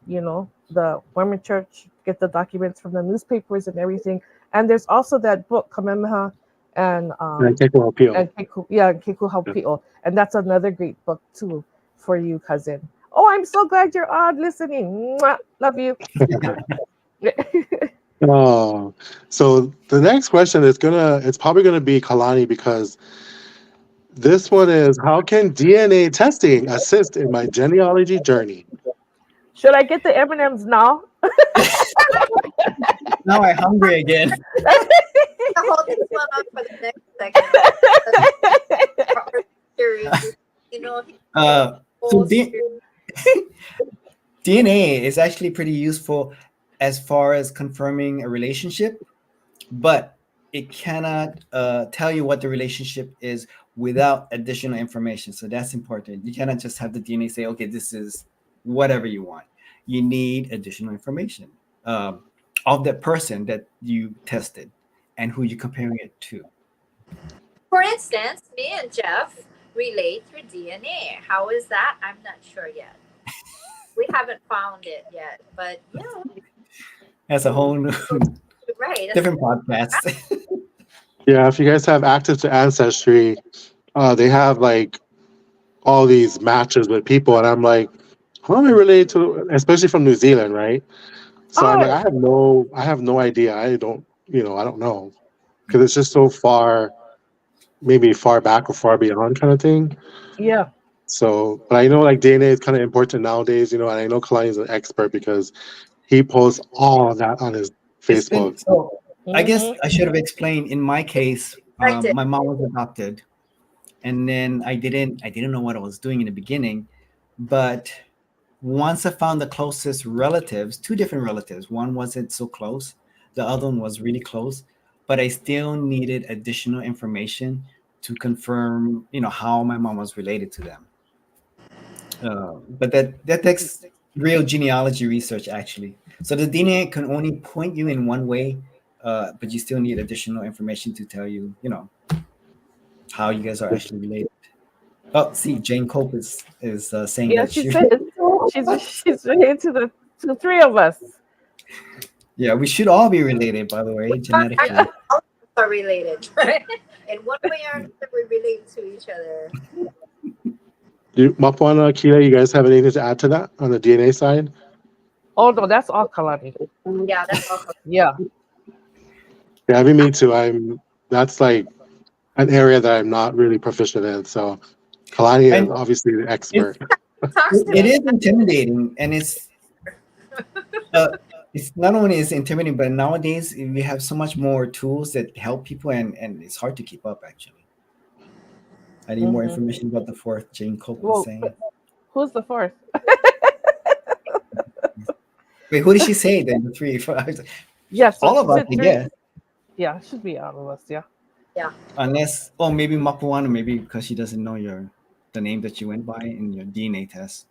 the Mormon Church, get the documents from the newspapers and everything. And there's also that book, Kamehameha and Kekuhaupio. And that's another great book too for you, cousin. Oh, I'm so glad you're on listening. Mwah. Love you. Oh, so the next question is it's probably gonna be Kalani, because this one is, how can DNA testing assist in my genealogy journey? Should I get the M&Ms now? Now I'm hungry again. I'll hold this one up for the next segment. DNA is actually pretty useful as far as confirming a relationship, but it cannot tell you what the relationship is without additional information. So that's important. You cannot just have the DNA say, okay, this is whatever you want. You need additional information of that person that you tested and who you're comparing it to. For instance, me and Jeff relate through DNA. How is that? I'm not sure yet. We haven't found it yet, but yeah. That's a whole new different podcast. Yeah, if you guys have access to Ancestry, they have like all these matches with people, and I'm like, how am I related to, especially from New Zealand, right? So I'm like, I have no idea. I don't I don't know, because it's just so far, maybe far back or far beyond kind of thing. Yeah. So, but I know like DNA is kind of important nowadays, and I know Kalani is an expert because he posts all of that on his It's been Facebook. so. I guess Mhm. I should have explained. In my case, I did. my mom was adopted, and then I didn't know what I was doing in the beginning, but once I found the closest relatives, two different relatives, one wasn't so close, the other one was really close, but I still needed additional information to confirm, how my mom was related to them. But that takes real genealogy research actually. So the DNA can only point you in one way, but you still need additional information to tell you, how you guys are actually related. Oh, see, Jane Cope is saying Yeah, that she she. said she's related to the three of us. Yeah, we should all be related, by the way, genetically. All of us are related. In one way or another, we relate to each other. Mapuana, Akila, you guys have anything to add to that on the DNA side? Oh no, that's all Kalani. Yeah, that's all. Yeah. Yeah, I mean, me too. That's like an area that I'm not really proficient in. So Kalani is And obviously the expert. Talks to it me. is intimidating, and uh, it's not only is intimidating, but nowadays we have so much more tools that help people, and it's hard to keep up. Actually, I need more Mhm. information about the fourth. Jane Cope was Well, saying. who's the fourth? Wait, who did she say? Then the three, five, Yeah, so all she of us, said I three. guess. Yeah, it should be all of us. Yeah. Yeah. Unless, oh, maybe Mapuana, maybe because she doesn't know the name that you went by in your DNA test.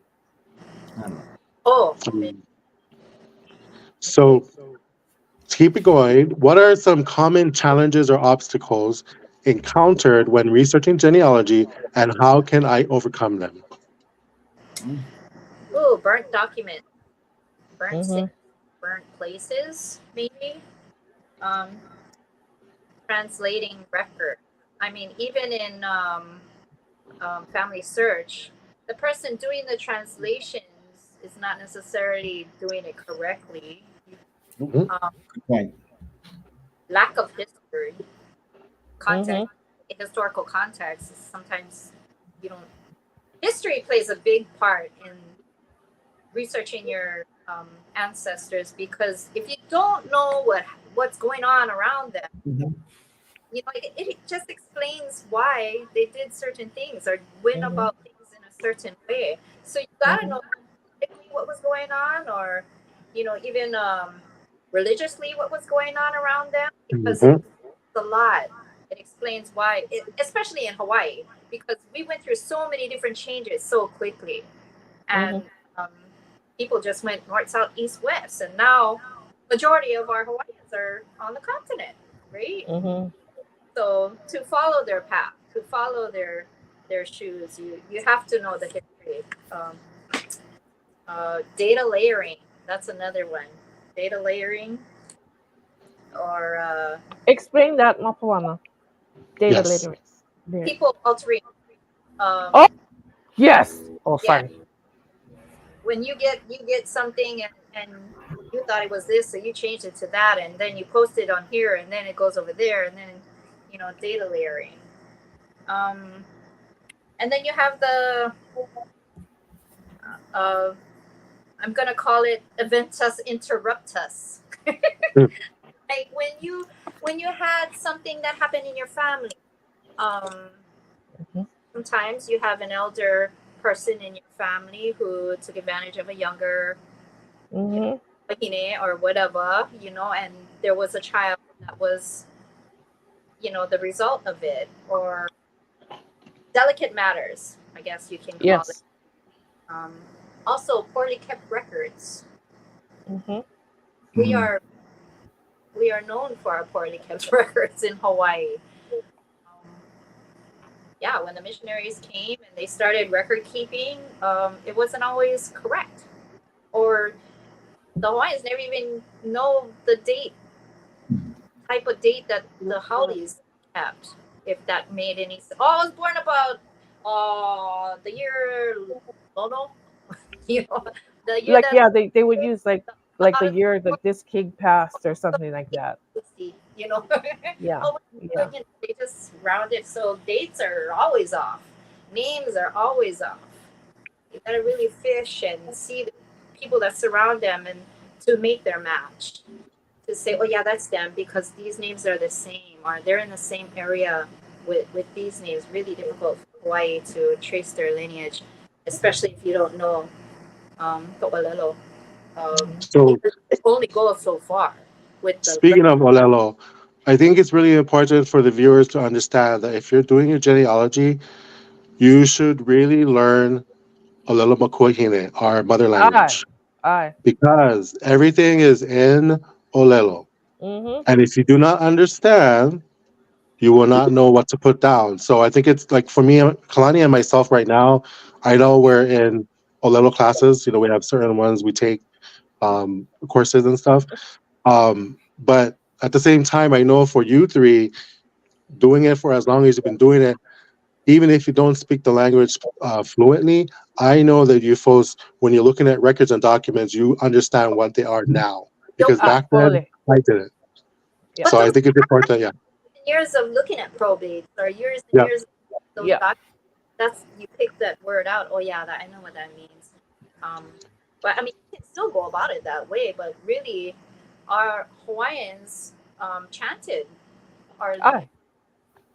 I don't know. Oh, So to keep it going, what are some common challenges or obstacles encountered when researching genealogy, and how can I overcome them? ooh, burnt document, burnt Mhm. cities, burnt places, maybe. Um, translating record. I mean, even in family search, the person doing the translations is not necessarily doing it correctly. Mhm. Um, Good point. lack of history, context, Mhm. historical context. Is sometimes you don't. History plays a big part in researching your ancestors, because if you don't know what's going on around them, Mhm. it just explains why they did certain things or went Mhm. about things in a certain way. So you gotta Mhm. know politically what was going on, or even religiously what was going on around them, because Mhm. it's a lot. It explains why, especially in Hawaii, because we went through so many different changes so quickly, and Mhm. um, people just went north, south, east, west, and now majority of our Hawaiians are on the continent, right? Mhm. So to follow their path, to follow their shoes, you have to know the history. Data layering, that's another one. Data layering, or Explain that, Mapuana. Data Yes. literacy. people altering. Oh, yes. Oh, Yeah, sorry. when you get something, and you thought it was this, so you changed it to that, and then you post it on here, and then it goes over there, and then data layering. Um, and then you have the uh, I'm gonna call it eventus interruptus. Mm. Like when you had something that happened in your family, um, Mhm. sometimes you have an elder person in your family who took advantage of a younger Mhm. wahine or whatever, and there was a child that was, the result of it, or delicate matters, I guess you can call it. Yes. Um, Also, poorly kept records. Mhm. We Mhm. are we are known for our poorly kept records in Hawaii. Um, yeah, when the missionaries came and they started record keeping, it wasn't always correct, or the Hawaiians never even know the type of date that the haoles kept, if that made any sense. Oh, I was born about the year Lono, you know, the year Like that yeah, they would use like the the out of year that this king passed or something like that. you know. Yeah. Oh, Yeah. you know, they just round it. So dates are always off. Names are always off. You gotta really fish and see the people that surround them and to make their match. To say, oh yeah, that's them because these names are the same or they're in the same area with these names. Really difficult for Hawaii to trace their lineage, especially if you don't know To'olelo. So It only goes so far with the speaking of Olelo, I think it's really important for the viewers to understand that if you're doing your genealogy, you should really learn Olelo Makuahine, our mother Aye. language, Aye. because everything is in Olelo. Mm-hmm. And if you do not understand, you will not know what to put down. So I think it's like for me, Kalani and myself right now, I know we're in Olelo classes. You know, we have certain ones we take courses and stuff. But at the same time, I know for you three, doing it for as long as you've been doing it, even if you don't speak the language fluently, I know that you folks, when you're looking at records and documents, you understand what they are now. Because Nope. back then, Fully. I didn't. Yeah. But So I those think it's important. Yeah. years of looking at probates or years and Yeah. years of those Yeah. documents, that's you pick that word out. Oh yeah, that I know what that means. But I mean, you can still go about it that way. But really, our Hawaiians chanted our lineage. Aye.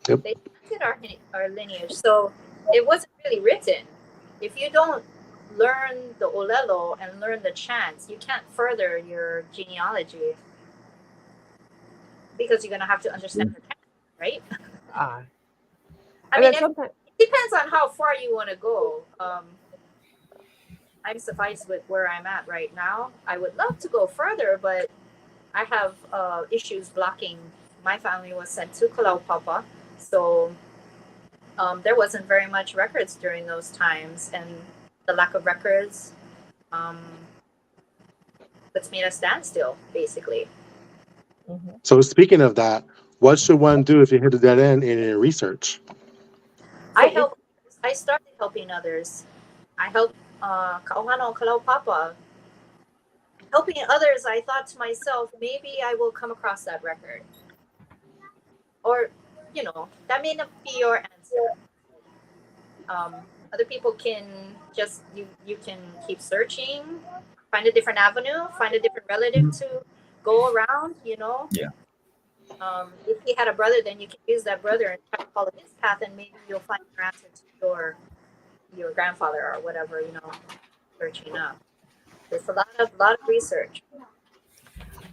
Yep. They chanted our lineage, so it wasn't really written. If you don't learn the Olelo and learn the chants, you can't further your genealogy because you're gonna have to understand the chant, right? Aye. I And mean, then sometimes it depends on how far you want to go. I'm sufficed with where I'm at right now. I would love to go further, but I have issues blocking. My family was sent to Kalaupapa, so there wasn't very much records during those times, and the lack of records puts me at a standstill, basically. So speaking of that, what should one do if you hit a dead end in your research? I started helping others. I helped Kauhano Kalaupapa. Helping others, I thought to myself, maybe I will come across that record. Or, you know, that may not be your answer. Other people can just, you can keep searching, find a different avenue, find a different relative to go around, you know. Yeah. If he had a brother, then you can use that brother and try to follow his path, and maybe you'll find your answer to your grandfather or whatever, you know, searching up. There's a lot of research.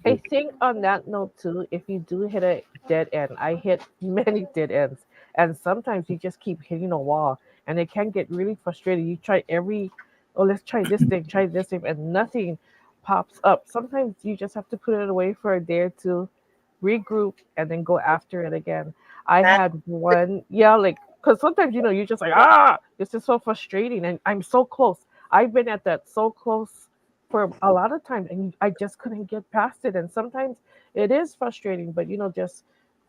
I think on that note too, if you do hit a dead end, I hit many dead ends, and sometimes you just keep hitting a wall, and it can get really frustrating. You try oh, let's try this thing, and nothing pops up. Sometimes you just have to put it away for a day or two, regroup, and then go after it again. I That had one, yeah, like because sometimes you're just like this is so frustrating, and I'm so close. I've been at that so close for a lot of times, and I just couldn't get past it. And sometimes it is frustrating, but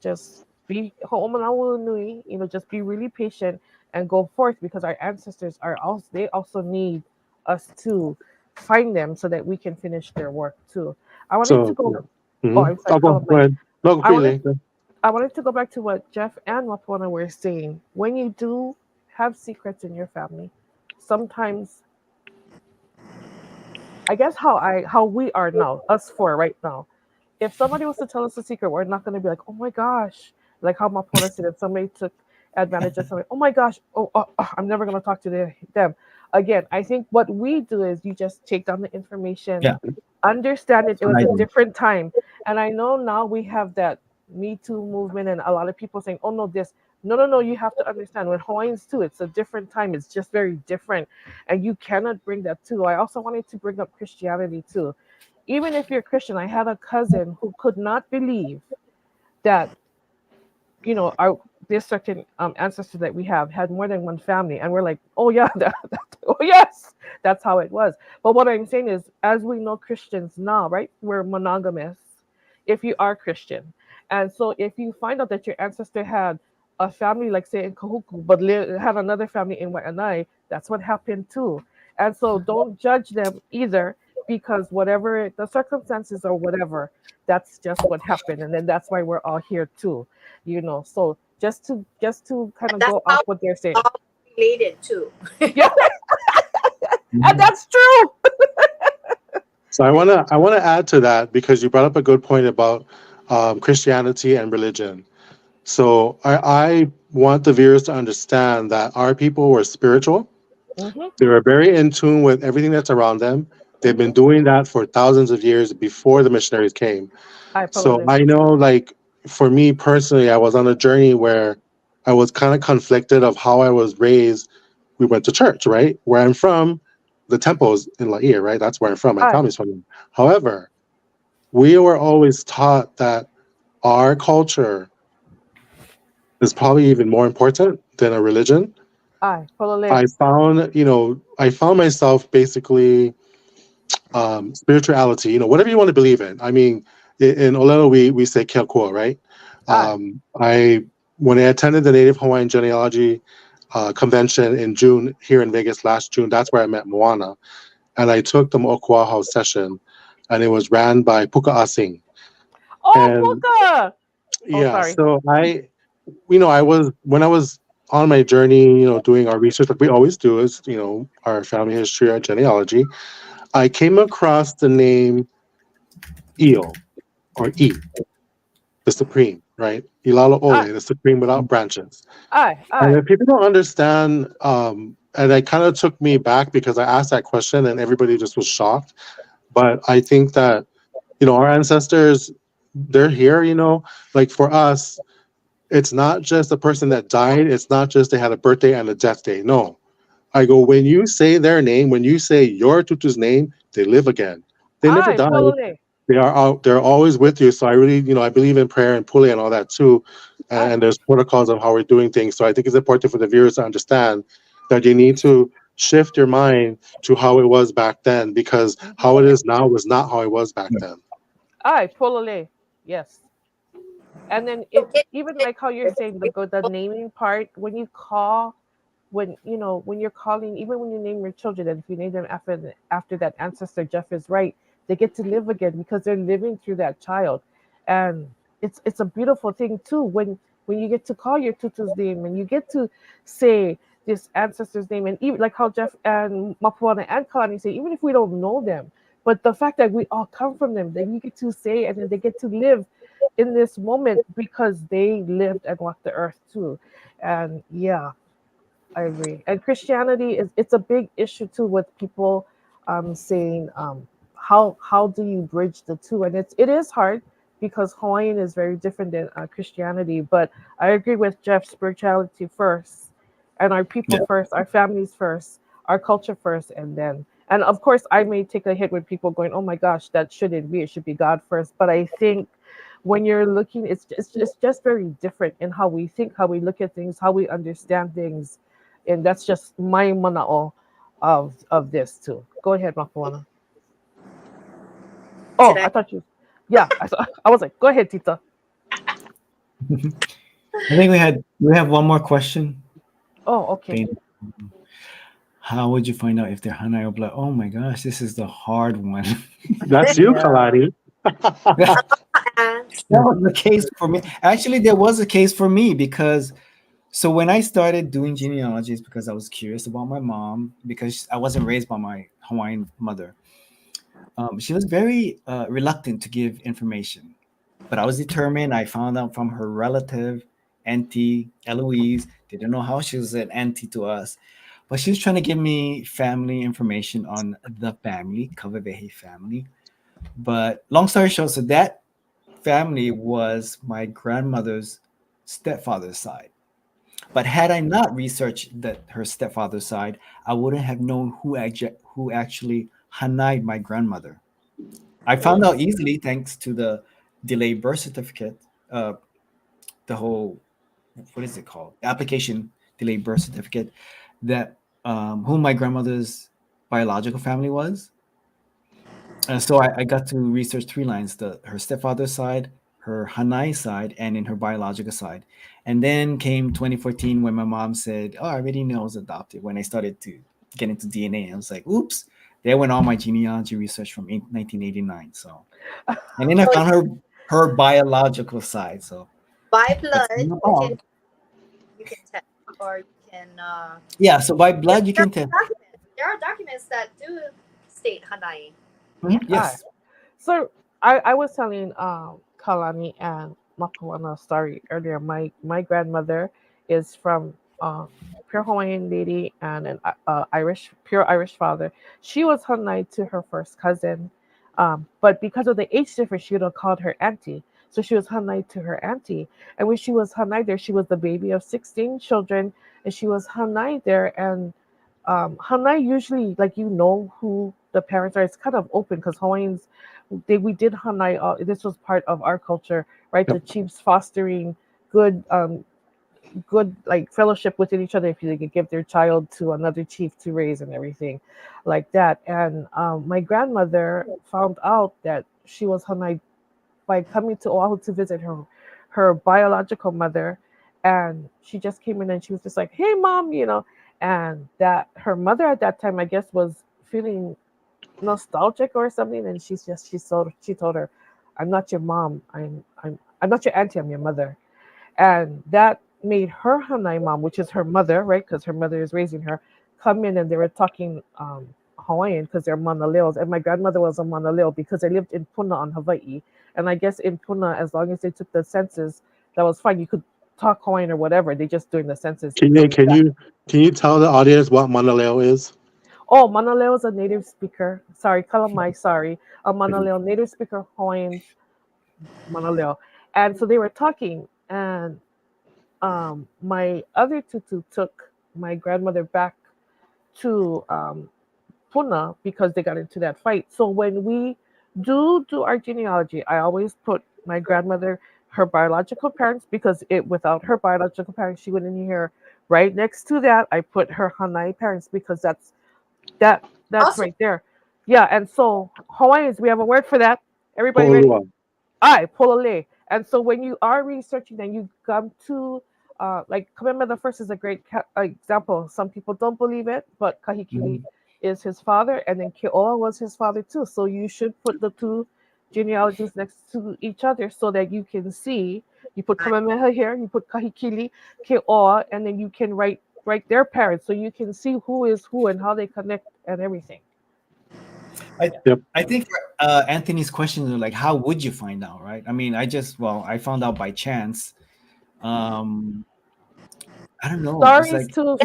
just be ho'omanaua nui, just be really patient and go forth, because our ancestors are also, they also need us to find them so that we can finish their work too. I wanted to So, go. Oh, mm-hmm. I'm sorry, Go Mike. ahead. No, I wanted freely. I wanted to go back to what Jeff and Wapona were saying. When you do have secrets in your family, sometimes I guess how we are now, us four right now. If somebody was to tell us a secret, we're not gonna be like, oh my gosh, like how Mapona said, if somebody took advantage of somebody, oh my gosh, I'm never gonna talk to them again. I think what we do is you just take down the information, Yeah. understand it. That's It what was I a do. different time, and I know now we have that Me Too movement, and a lot of people saying, oh no, this. No, no, no. You have to understand when Hawaiians too, it's a different time. It's just very different, and you cannot bring that too. I also wanted to bring up Christianity too. Even if you're Christian, I had a cousin who could not believe that our this certain ancestor that we have had more than one family, and we're like, oh yeah, oh yes, that's how it was. But what I'm saying is, as we know Christians now, right, we're monogamous if you are Christian. And so if you find out that your ancestor had a family, like say in Kahuku, but had another family in Waianae, that's what happened too. And so don't judge them either because whatever the circumstances or whatever, that's just what happened, and then that's why we're all here too, So just to kind of That's go how off what they're saying. all related too. Yeah, Mhm. and that's true. So I wanna add to that because you brought up a good point about Christianity and religion. So I want the viewers to understand that our people were spiritual. Hmm. They were very in tune with everything that's around them. They've been doing that for thousands of years before the missionaries came. I So probably. I know, like, for me personally, I was on a journey where I was kind of conflicted of how I was raised. We went to church, right? Where I'm from, the temple's in Laie, right? That's where I'm from. My Aye. family's from. However, we were always taught that our culture is probably even more important than a religion. Aye, probably. I found myself basically spirituality, whatever you want to believe in. I mean, in Olelo, we say Kelkua, right? Aye. I When I attended the Native Hawaiian Genealogy convention in June here in Vegas last June, that's where I met Moana, and I took the Moʻokū'auhau session, and it was ran by Puka Asing. Oh, And Puka. Oh, yeah, sorry. so I was when I was on my journey, doing our research like we always do, is our family history, our genealogy. I came across the name Eo or E, the supreme, right? Ilala Ole, Aye. the supreme without branches. Aye. And Aye. if people don't understand, and it kind of took me back because I asked that question and everybody just was shocked. But I think that, our ancestors, they're here, like for us, it's not just a person that died. It's not just they had a birthday and a death day. No. I go, when you say their name, when you say your tutu's name, they live again. They never Aye, die. probably. They are out. They're always with you. So I really, I believe in prayer and pule and all that too. Aye. And there's protocols of how we're doing things. So I think it's important for the viewers to understand that you need to shift your mind to how it was back then, because how it is now was not how it was back then. Aye, probably. Yes. And then So it even like how you're saying the naming part, when you call, when you're calling, even when you name your children, and if you name them after that ancestor, Jeff is right, they get to live again because they're living through that child. And it's a beautiful thing too when you get to call your tutu's name and you get to say this ancestor's name, and even like how Jeff and Mapuana and Kalani say, even if we don't know them, but the fact that we all come from them, then you get to say, and then they get to live in this moment because they lived and walked the earth too. And yeah, I agree. And Christianity it's a big issue too with people saying how do you bridge the two? And it is hard because Hawaiian is very different than Christianity. But I agree with Jeff, spirituality first, and our people Yeah. first, our families first, our culture first, and of course I may take a hit with people going, oh my gosh, that shouldn't be. It should be God first. But I think when you're looking, it's just very different in how we think, how we look at things, how we understand things, and that's just my manao of this too. Go ahead, Mapuana. Oh, Should I I? thought you. Yeah, I was like, go ahead, Tita. I think we have one more question. Oh, okay. Dana. How would you find out if they're hanai or blood? Oh my gosh, this is the hard one. That's you, Yeah. Kalani. That was the case for me. Actually, there was a case for me because so when I started doing genealogies, because I was curious about my mom, because I wasn't raised by my Hawaiian mother. She was very reluctant to give information, but I was determined. I found out from her relative, Auntie Eloise. Didn't know how she was an auntie to us, but she was trying to give me family information on the family, Kawavehe family. But long story short, so that family was my grandmother's stepfather's side. But had I not researched that her stepfather's side, I wouldn't have known who actually hanai my grandmother. I found out easily thanks to the delayed birth certificate, the whole what is it called? The application delayed birth certificate, that who my grandmother's biological family was. And so I got to research three lines: her stepfather's side, her hanai side, and in her biological side. And then came 2014 when my mom said, "Oh, I already know I was adopted." When I started to get into DNA, I was like, "Oops, They went all my genealogy research from 1989. So, and then I found her biological side. So by blood, that's you all. can test, or you can. Yeah, so by blood you can tell. There are documents that do state hanai. Yes. So I was telling Kalani and Makuana a story earlier. My grandmother is from pure Hawaiian lady and an pure Irish father. She was hanai to her first cousin, but because of the age difference, she would have called her auntie. So she was hanai to her auntie, and when she was hanai there, she was the baby of 16 children, and she was hanai there. And hanai usually, like, you know who the parents are. It's kind of open because Hawaiians, we did hanai. This was part of our culture, right? The chiefs fostering good good like fellowship within each other if they could give their child to another chief to raise and everything like that. And my grandmother found out that she was hanai by coming to Oahu to visit her biological mother, and she just came in and she was just like, "Hey, mom," and that her mother at that time, I guess, was feeling nostalgic or something, and she told her, "I'm not your mom. I'm not your auntie. I'm your mother." And that made her hanai mom, which is her mother, right? Because her mother is raising her, come in, and they were talking Hawaiian because they're Manaleos. And my grandmother was a Manaleo because they lived in Puna on Hawaii. And I guess in Puna, as long as they took the census, that was fine. You could talk Hawaiian or whatever. They just doing the census. Can you tell the audience what Manaleo is? Oh, Manaleo is a native speaker. Sorry, Kalamai, sorry. A Manaleo, native speaker Hawaiian Manaleo. And so they were talking, and my other tutu took my grandmother back to Puna because they got into that fight. So when we do our genealogy, I always put my grandmother, her biological parents, because without her biological parents, she wouldn't hear. Right next to that, I put her hanai parents because that's Also, right there. Yeah, and so Hawaiians, we have a word for that. Everybody ready? Po'olua. Aye, polole. And so when you are researching, then you come to like Kamema the First is a great example. Some people don't believe it, but Kahikili is his father, and then Keoa was his father too. So you should put the two genealogies next to each other so that you can see. You put Kamehameha here, you put Kahikili, Keoa, and then you can write their parents, so you can see who is who and how they connect and everything. I think Anthony's question is like, how would you find out, right? I mean, I found out by chance. I don't know. Stories too.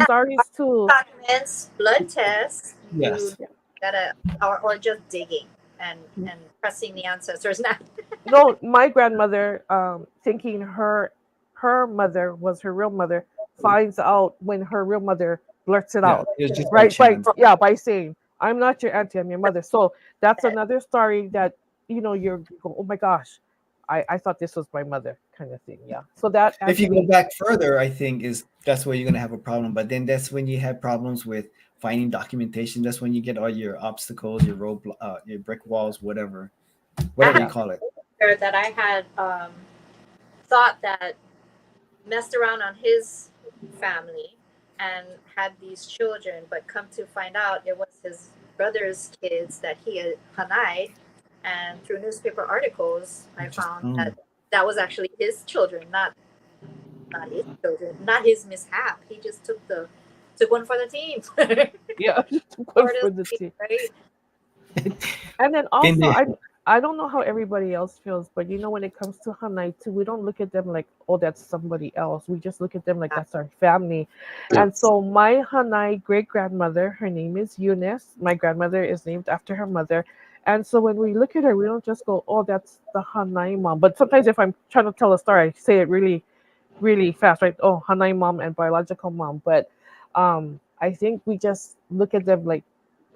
documents, blood tests. Yes. You gotta, or just digging and pressing the ancestors now. No, my grandmother, thinking her mother was her real mother, finds out when her real mother blurts it out, It's just right? By saying, "I'm not your auntie, I'm your mother." So that's another story that you're go, "Oh my gosh, I thought this was my mother," kind of thing. Yeah. So that if you go back further, I think that's where you're gonna have a problem. But then that's when you have problems with finding documentation. That's when you get all your obstacles, your your brick walls, whatever you call it. That I had thought that messed around on his family and had these children, but come to find out it was his brother's kids that he had hanai, and through newspaper articles I found that was actually his children, not his children, not his mishap. He just took one for the team. Yeah, took one for the team. Right? And then also, I don't know how everybody else feels, but when it comes to hanai too, we don't look at them like, oh, that's somebody else. We just look at them like that's our family. And so my hanai great-grandmother, her name is Eunice. My grandmother is named after her mother. And so when we look at her, we don't just go, oh, that's the hanai mom. But sometimes if I'm trying to tell a story, I say it really, really fast, right? Oh, hanai mom and biological mom. But I think we just look at them like,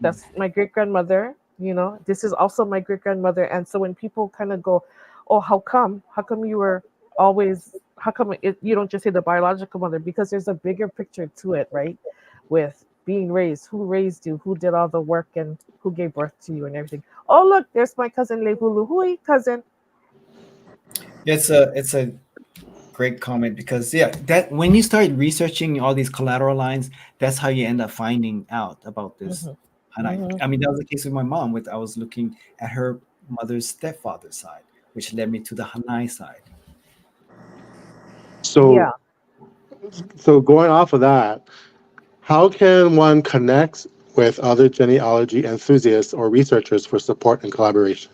that's my great-grandmother. This is also my great-grandmother. And so when people kind of go, oh, how come you were always, how come you don't just say the biological mother? Because there's a bigger picture to it, right? With being raised, who raised you, who did all the work, and who gave birth to you and everything. Oh, look, there's my cousin Lehulu. Hui, cousin. It's a great comment, because that when you start researching all these collateral lines, that's how you end up finding out about this hanai. Mhm. I mean, that was the case with my mom. With I was looking at her mother's stepfather's side, which led me to the hanai side. So, Yeah. so going off of that, how can one connect with other genealogy enthusiasts or researchers for support and collaboration?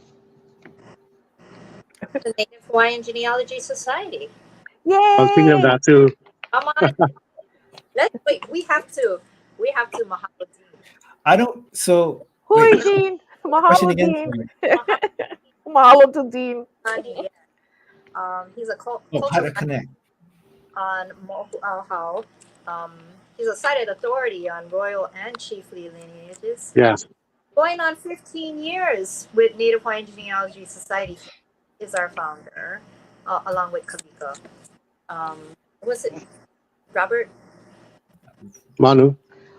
The Native Hawaiian Genealogy Society. I was thinking of Yay! that too. Come on. Let's wait. We have to. We have to Mahalo Dean. I don't. So Hui, wait, Dean. question Mahalo, again. Dean. Sorry. Mahalo to Dean. Yeah. He's a Oh, how cultural to connect? on Moʻokū'auhau. He's a cited authority on royal and chiefly lineages. Yes. Going on 15 years with Native Hawaiian Genealogy Society. He is our founder, along with Kavika. Was it Robert? Manu.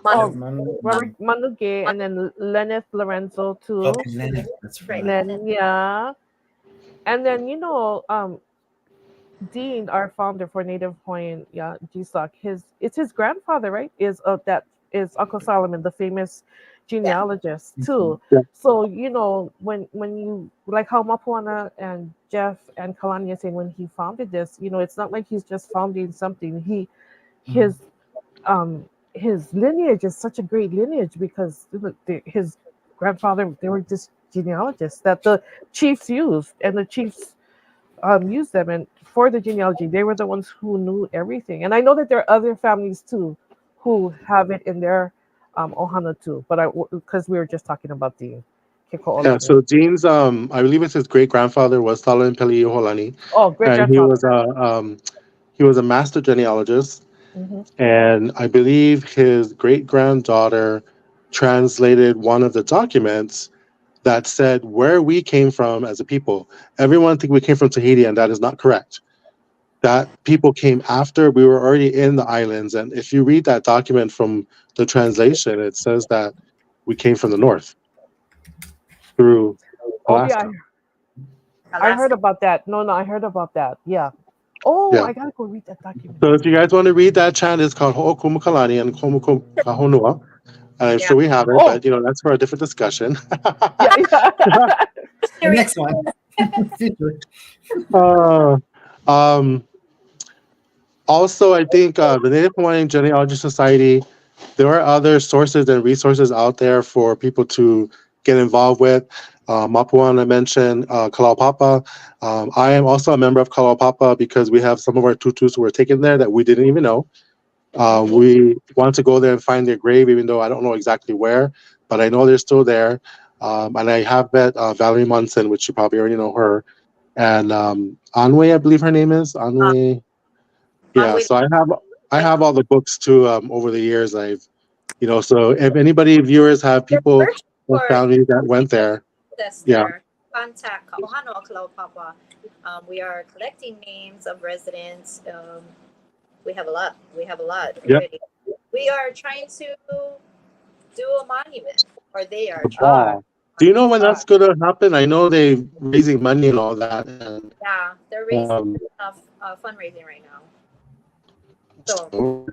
Oh, Manu. Robert Manuge, and then Lenneth Lorenzo too. Okay, Leonard, that's right. Len, yeah. And then Dean, our founder for Native Hawaiian, yeah, GSOC, it's his grandfather, right? That is Uncle Solomon, the famous genealogist too. Yeah. So when you like how Mapuana and Jeff and Kalani are saying when he founded this, it's not like he's just founding something. His lineage is such a great lineage because his grandfather, they were just genealogists that the chiefs used, and the chiefs used them, and for the genealogy they were the ones who knew everything. And I know that there are other families too who have it in their ohana too, but because we were just talking about the Kiko Yeah. Olode. So Dean's, I believe it's his great grandfather was Solomon Peliiholani, Oh, great and grandfather. he was a master genealogist, Mm-hmm. and I believe his great granddaughter translated one of the documents that said where we came from as a people. Everyone think we came from Tahiti, and that is not correct. That people came after we were already in the islands. And if you read that document from the translation, it says that we came from the north through Oh yeah, Alaska. I heard Alaska. about that. No, I heard about that. Yeah. Oh, Yeah. I gotta go read that document. So if you guys want to read that chant, it's called Ho'okumu Kalani and Komukum Kahonua. And I'm Yeah. sure we have it, Oh. but that's for a different discussion. Yeah, yeah. The next one. Future. Also, I think the Native Hawaiian Genealogy Society, there are other sources and resources out there for people to get involved with. Mapuana mentioned Kalaupapa. I am also a member of Kalaupapa because we have some of our tutus who were taken there that we didn't even know. We want to go there and find their grave, even though I don't know exactly where, but I know they're still there. And I have met Valerie Munson, which you probably already know her, and Anwe, I believe her name is Anwe. Yeah, Anwe. so I have all the books too over the years. I've so if anybody viewers have people Search or for families that went there, yeah, ancestor. Contact Kauhano Kalaupapa. We are collecting names of residents. We have a lot. Yep. Already. We are trying to do a monument, or they are trying. Wow. Do you know when that's gonna happen? I know they're raising money and all that, and Yeah, they're raising enough fundraising right now. So,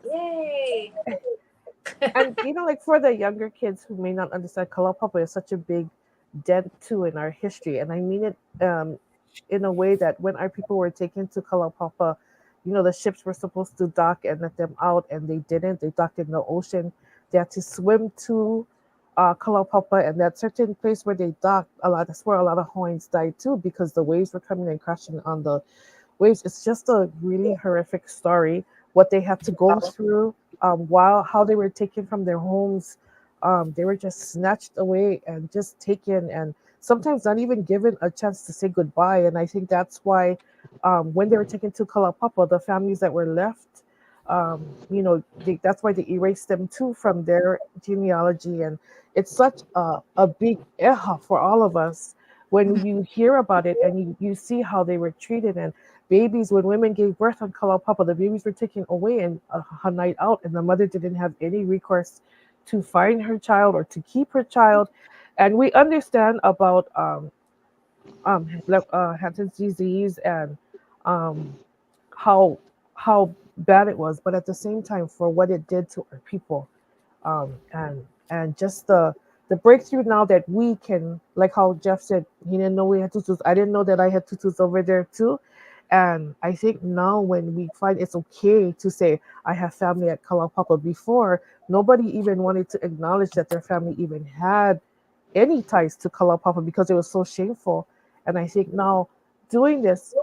yay! And like for the younger kids who may not understand, Kalaupapa is such a big dent too in our history, and I mean it in a way that when our people were taken to Kalaupapa, the ships were supposed to dock and let them out, and they didn't. They docked in the ocean. They had to swim to Kalaupapa, and that certain place where they docked, that's where a lot of Hawaiians died too, because the waves were coming and crashing on the waves. It's just a really horrific story what they had to go through how they were taken from their homes. They were just snatched away and just taken, and sometimes not even given a chance to say goodbye. And I think that's why when they were taken to Kalaupapa, the families that were left, that's why they erased them too from their genealogy. And it's such a big eha for all of us when you hear about it and you see how they were treated. And babies, when women gave birth on Kalaupapa, the babies were taken away and a night out, and the mother didn't have any recourse to find her child or to keep her child. And we understand about Hansen's disease and how bad it was, but at the same time, for what it did to our people, and And just the breakthrough now that we can, like how Jeff said, he didn't know we had tutus. I didn't know that I had tutus over there too. And I think now when we find it's okay to say, I have family at Kalaupapa, before, nobody even wanted to acknowledge that their family even had any ties to Kalaupapa because it was so shameful. And I think now doing this,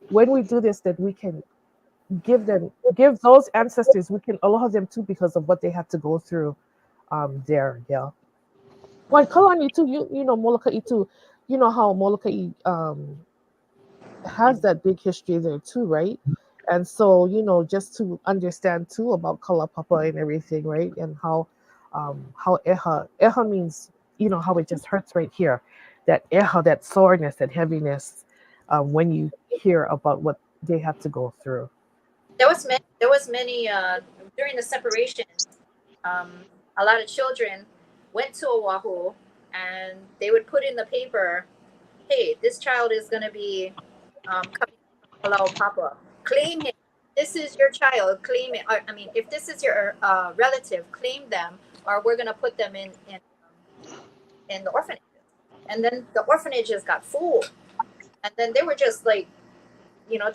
when we do this, that we can give those ancestors, we can allow them too because of what they had to go through there. Yeah. Well, Kalani too, you know Molokai too. You know how Molokai has that big history there too, right? And so, just to understand too about Kalapapa and everything, right? And how Eha means, how it just hurts right here. That Eha, that soreness, that heaviness, when you hear about what they had to go through. There was many during the separation. A lot of children went to Oahu, and they would put in the paper, "Hey, this child is going to be coming from Palau Papa. Claim him. This is your child. Claim it. Or, I mean, if this is your relative, claim them, or we're going to put them in the orphanages." And then the orphanages got full, and then they were just like,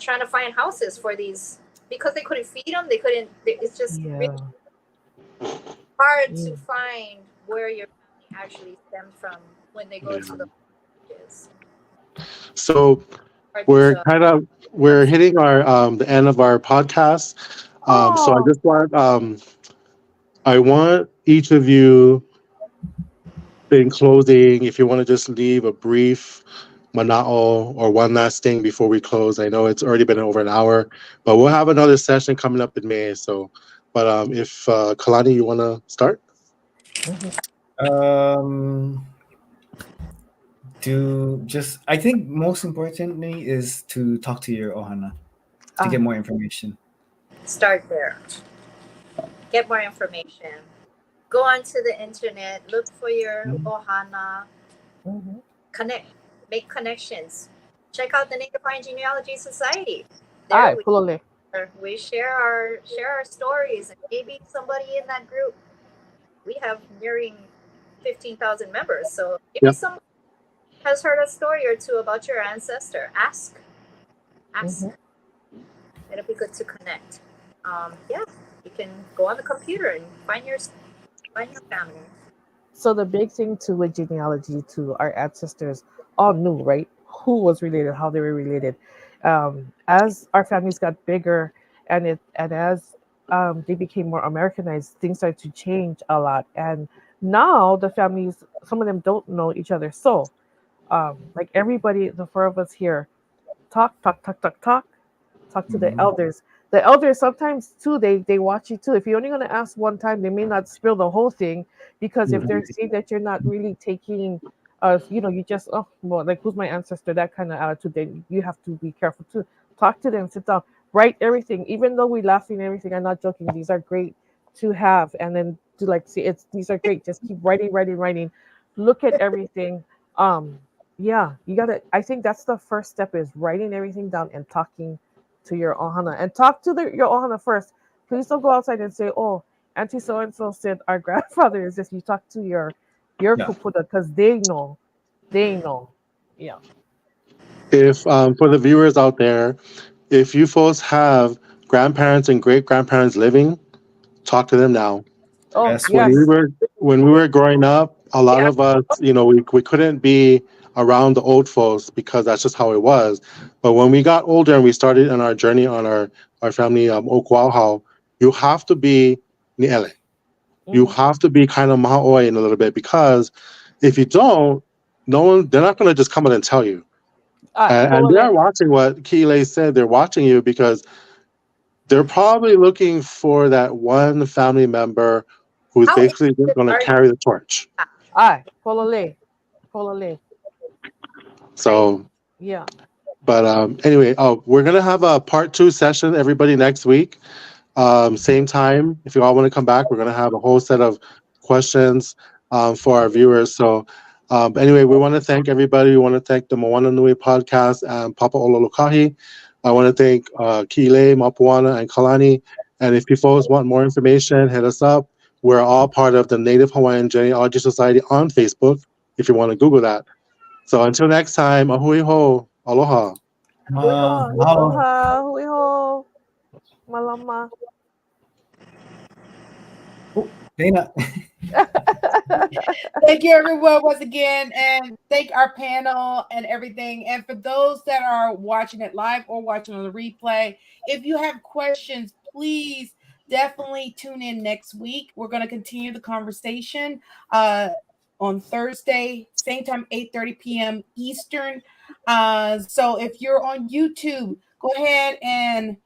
trying to find houses for these because they couldn't feed them. They couldn't. It's just really hard to find where your family actually stemmed from when they go to the orphanages. So we're hitting our the end of our podcast. So I just want each of you, in closing, if you want to just leave a brief mana'o or one last thing before we close. I know it's already been over an hour, but we'll have another session coming up in May. So, but if Kalani, you want to start? I think most importantly is to talk to your ohana to get more information. Start there. Get more information. Go onto the internet. Look for your ohana. Connect. Make connections. Check out the Native Hawaiian Genealogy Society. There we share our stories, and maybe somebody in that group. We have nearing 15,000 members, so maybe someone has heard a story or two about your ancestor. Ask. It'll be good to connect. You can go on the computer and find your family. So the big thing too with genealogy, to our ancestors all knew, right, who was related, how they were related. As our families got bigger and as they became more Americanized, things started to change a lot. And now the families, some of them don't know each other. So like everybody, the four of us here, talk to the elders. The elders sometimes too, they watch you too. If you're only going to ask one time, they may not spill the whole thing, because if they're seeing that you're not really taking, you just, like, who's my ancestor, that kind of attitude, then you have to be careful too. Talk to them, sit down, write everything. Even though we laughing and everything, I'm not joking. These are great to have, and then to these are great. Just keep writing. Look at everything. You gotta. I think that's the first step, is writing everything down and talking to your ohana, and talk to your ohana first. Please don't go outside and say, "Oh, Auntie so and so said our grandfather is this." You talk to your kupuda, because they know. Yeah. If for the viewers out there, if you folks have grandparents and great grandparents living, talk to them now. Oh, Yes. When we were growing up, a lot of us, we couldn't be around the old folks because that's just how it was. But when we got older and we started on our journey on our family Moʻokū'auhau, you have to be ni'ele. You have to be kind of maha'oi in a little bit, because if you don't, they're not going to just come in and tell you. And they are watching what Ki'ilei said. They're watching you because they're probably looking for that one family member who's basically going to carry the torch. Polole. So, yeah. But anyway, we're going to have a part 2 session, everybody, next week. Same time. If you all want to come back, we're going to have a whole set of questions for our viewers. So anyway, we want to thank everybody. We want to thank the Moana Nui podcast and Papa Olo Lōkahi. I want to thank Ki'ilei, Mapuana, and Kalani. And if you folks want more information, hit us up. We're all part of the Native Hawaiian Genealogy Society on Facebook, if you want to Google that. So until next time, ahui ho, aloha. Mahalo. Aloha, hui ho, malama. Dana. Thank you, everyone, once again, and thank our panel and everything. And for those that are watching it live or watching on the replay, if you have questions, please definitely tune in next week. We're going to continue the conversation on Thursday, same time, 8:30 p.m. Eastern. So if you're on YouTube, go ahead and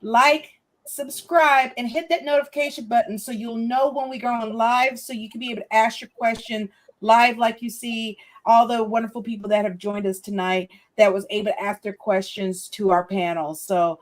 like, subscribe, and hit that notification button so you'll know when we go on live, so you can be able to ask your question live, like you see all the wonderful people that have joined us tonight that was able to ask their questions to our panel. So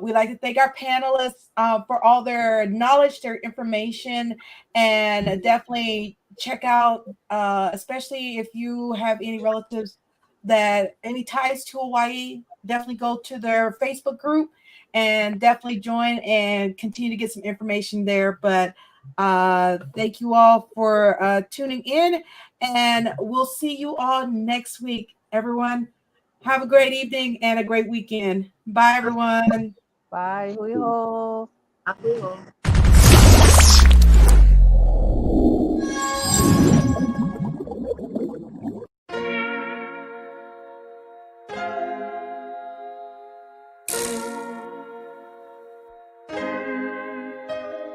we'd like to thank our panelists for all their knowledge, their information, and definitely check out, especially if you have any relatives that any ties to Hawaii, definitely go to their Facebook group and definitely join and continue to get some information there. But thank you all for tuning in, and we'll see you all next week. Everyone, have a great evening and a great weekend. Bye, everyone. Bye, hui ho. Ahui ho.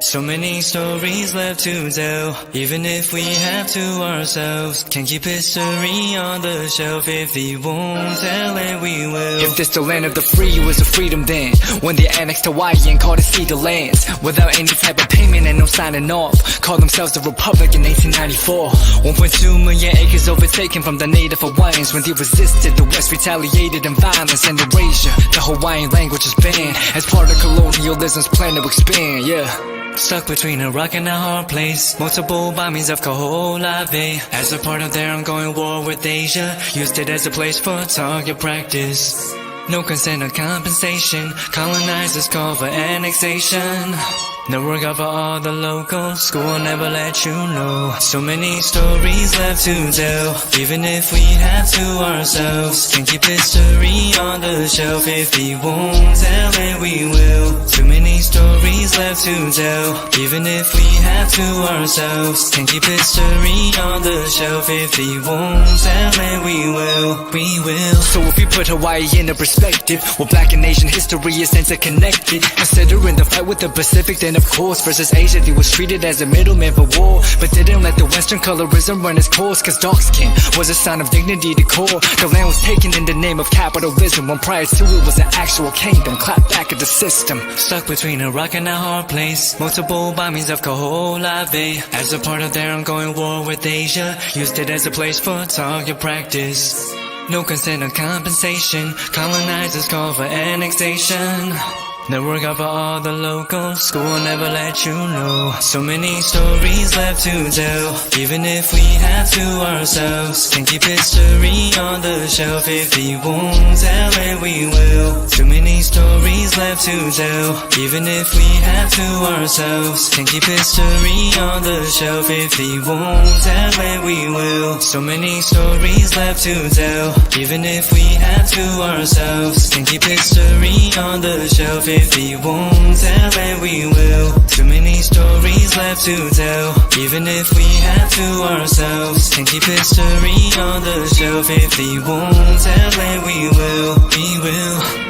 So many stories left to tell, even if we have to ourselves. Can keep history on the shelf. If we won't tell it, we will. If this the land of the free, it was a freedom then. When they annexed Hawaii and called it cedar lands, without any type of payment and no signing off. Called themselves the Republic in 1894. 1.2 million acres overtaken from the native Hawaiians. When they resisted, the West retaliated in violence and erasure. The Hawaiian language is banned as part of colonialism's plan to expand, yeah. Stuck between a rock and a hard place. Multiple bombings of Kaho'olawe as a part of their ongoing war with Asia. Used it as a place for target practice. No consent or compensation. Colonizers call for annexation. The work of all the locals. School will never let you know. So many stories left to tell, even if we have to ourselves. Can keep history on the shelf. If we won't tell it, we will. Too many stories left to tell, even if we have to ourselves. Can keep history on the shelf. If we won't tell it, we will. We will. So if we put Hawaii in a perspective, well, Black and Asian history is interconnected. Considering the fight with the Pacific, then of course versus Asia, they was treated as a middleman for war, but didn't let the Western colorism run its course. Cause dark skin was a sign of dignity to core. The land was taken in the name of capitalism, when prior to it was an actual kingdom. Clap back at the system. Stuck between a rock and a hard place. Multiple bombings of Kaho'olawe as a part of their ongoing war with Asia. Used it as a place for target practice. No consent or compensation. Colonizers call for annexation. The work of all the locals. School will never let you know. So many stories left to tell, even if we have to ourselves. Can keep history on the shelf. If we won't tell it, we will. Too many stories left to tell, even if we have to ourselves. Can keep history on the shelf. If we won't tell it, we will. So many stories left to tell, even if we have to ourselves. Can keep history on the shelf. If we won't tell it, we will. Too many stories left to tell, even if we have to ourselves. Can keep history on the shelf. If we won't tell it, we will. We will.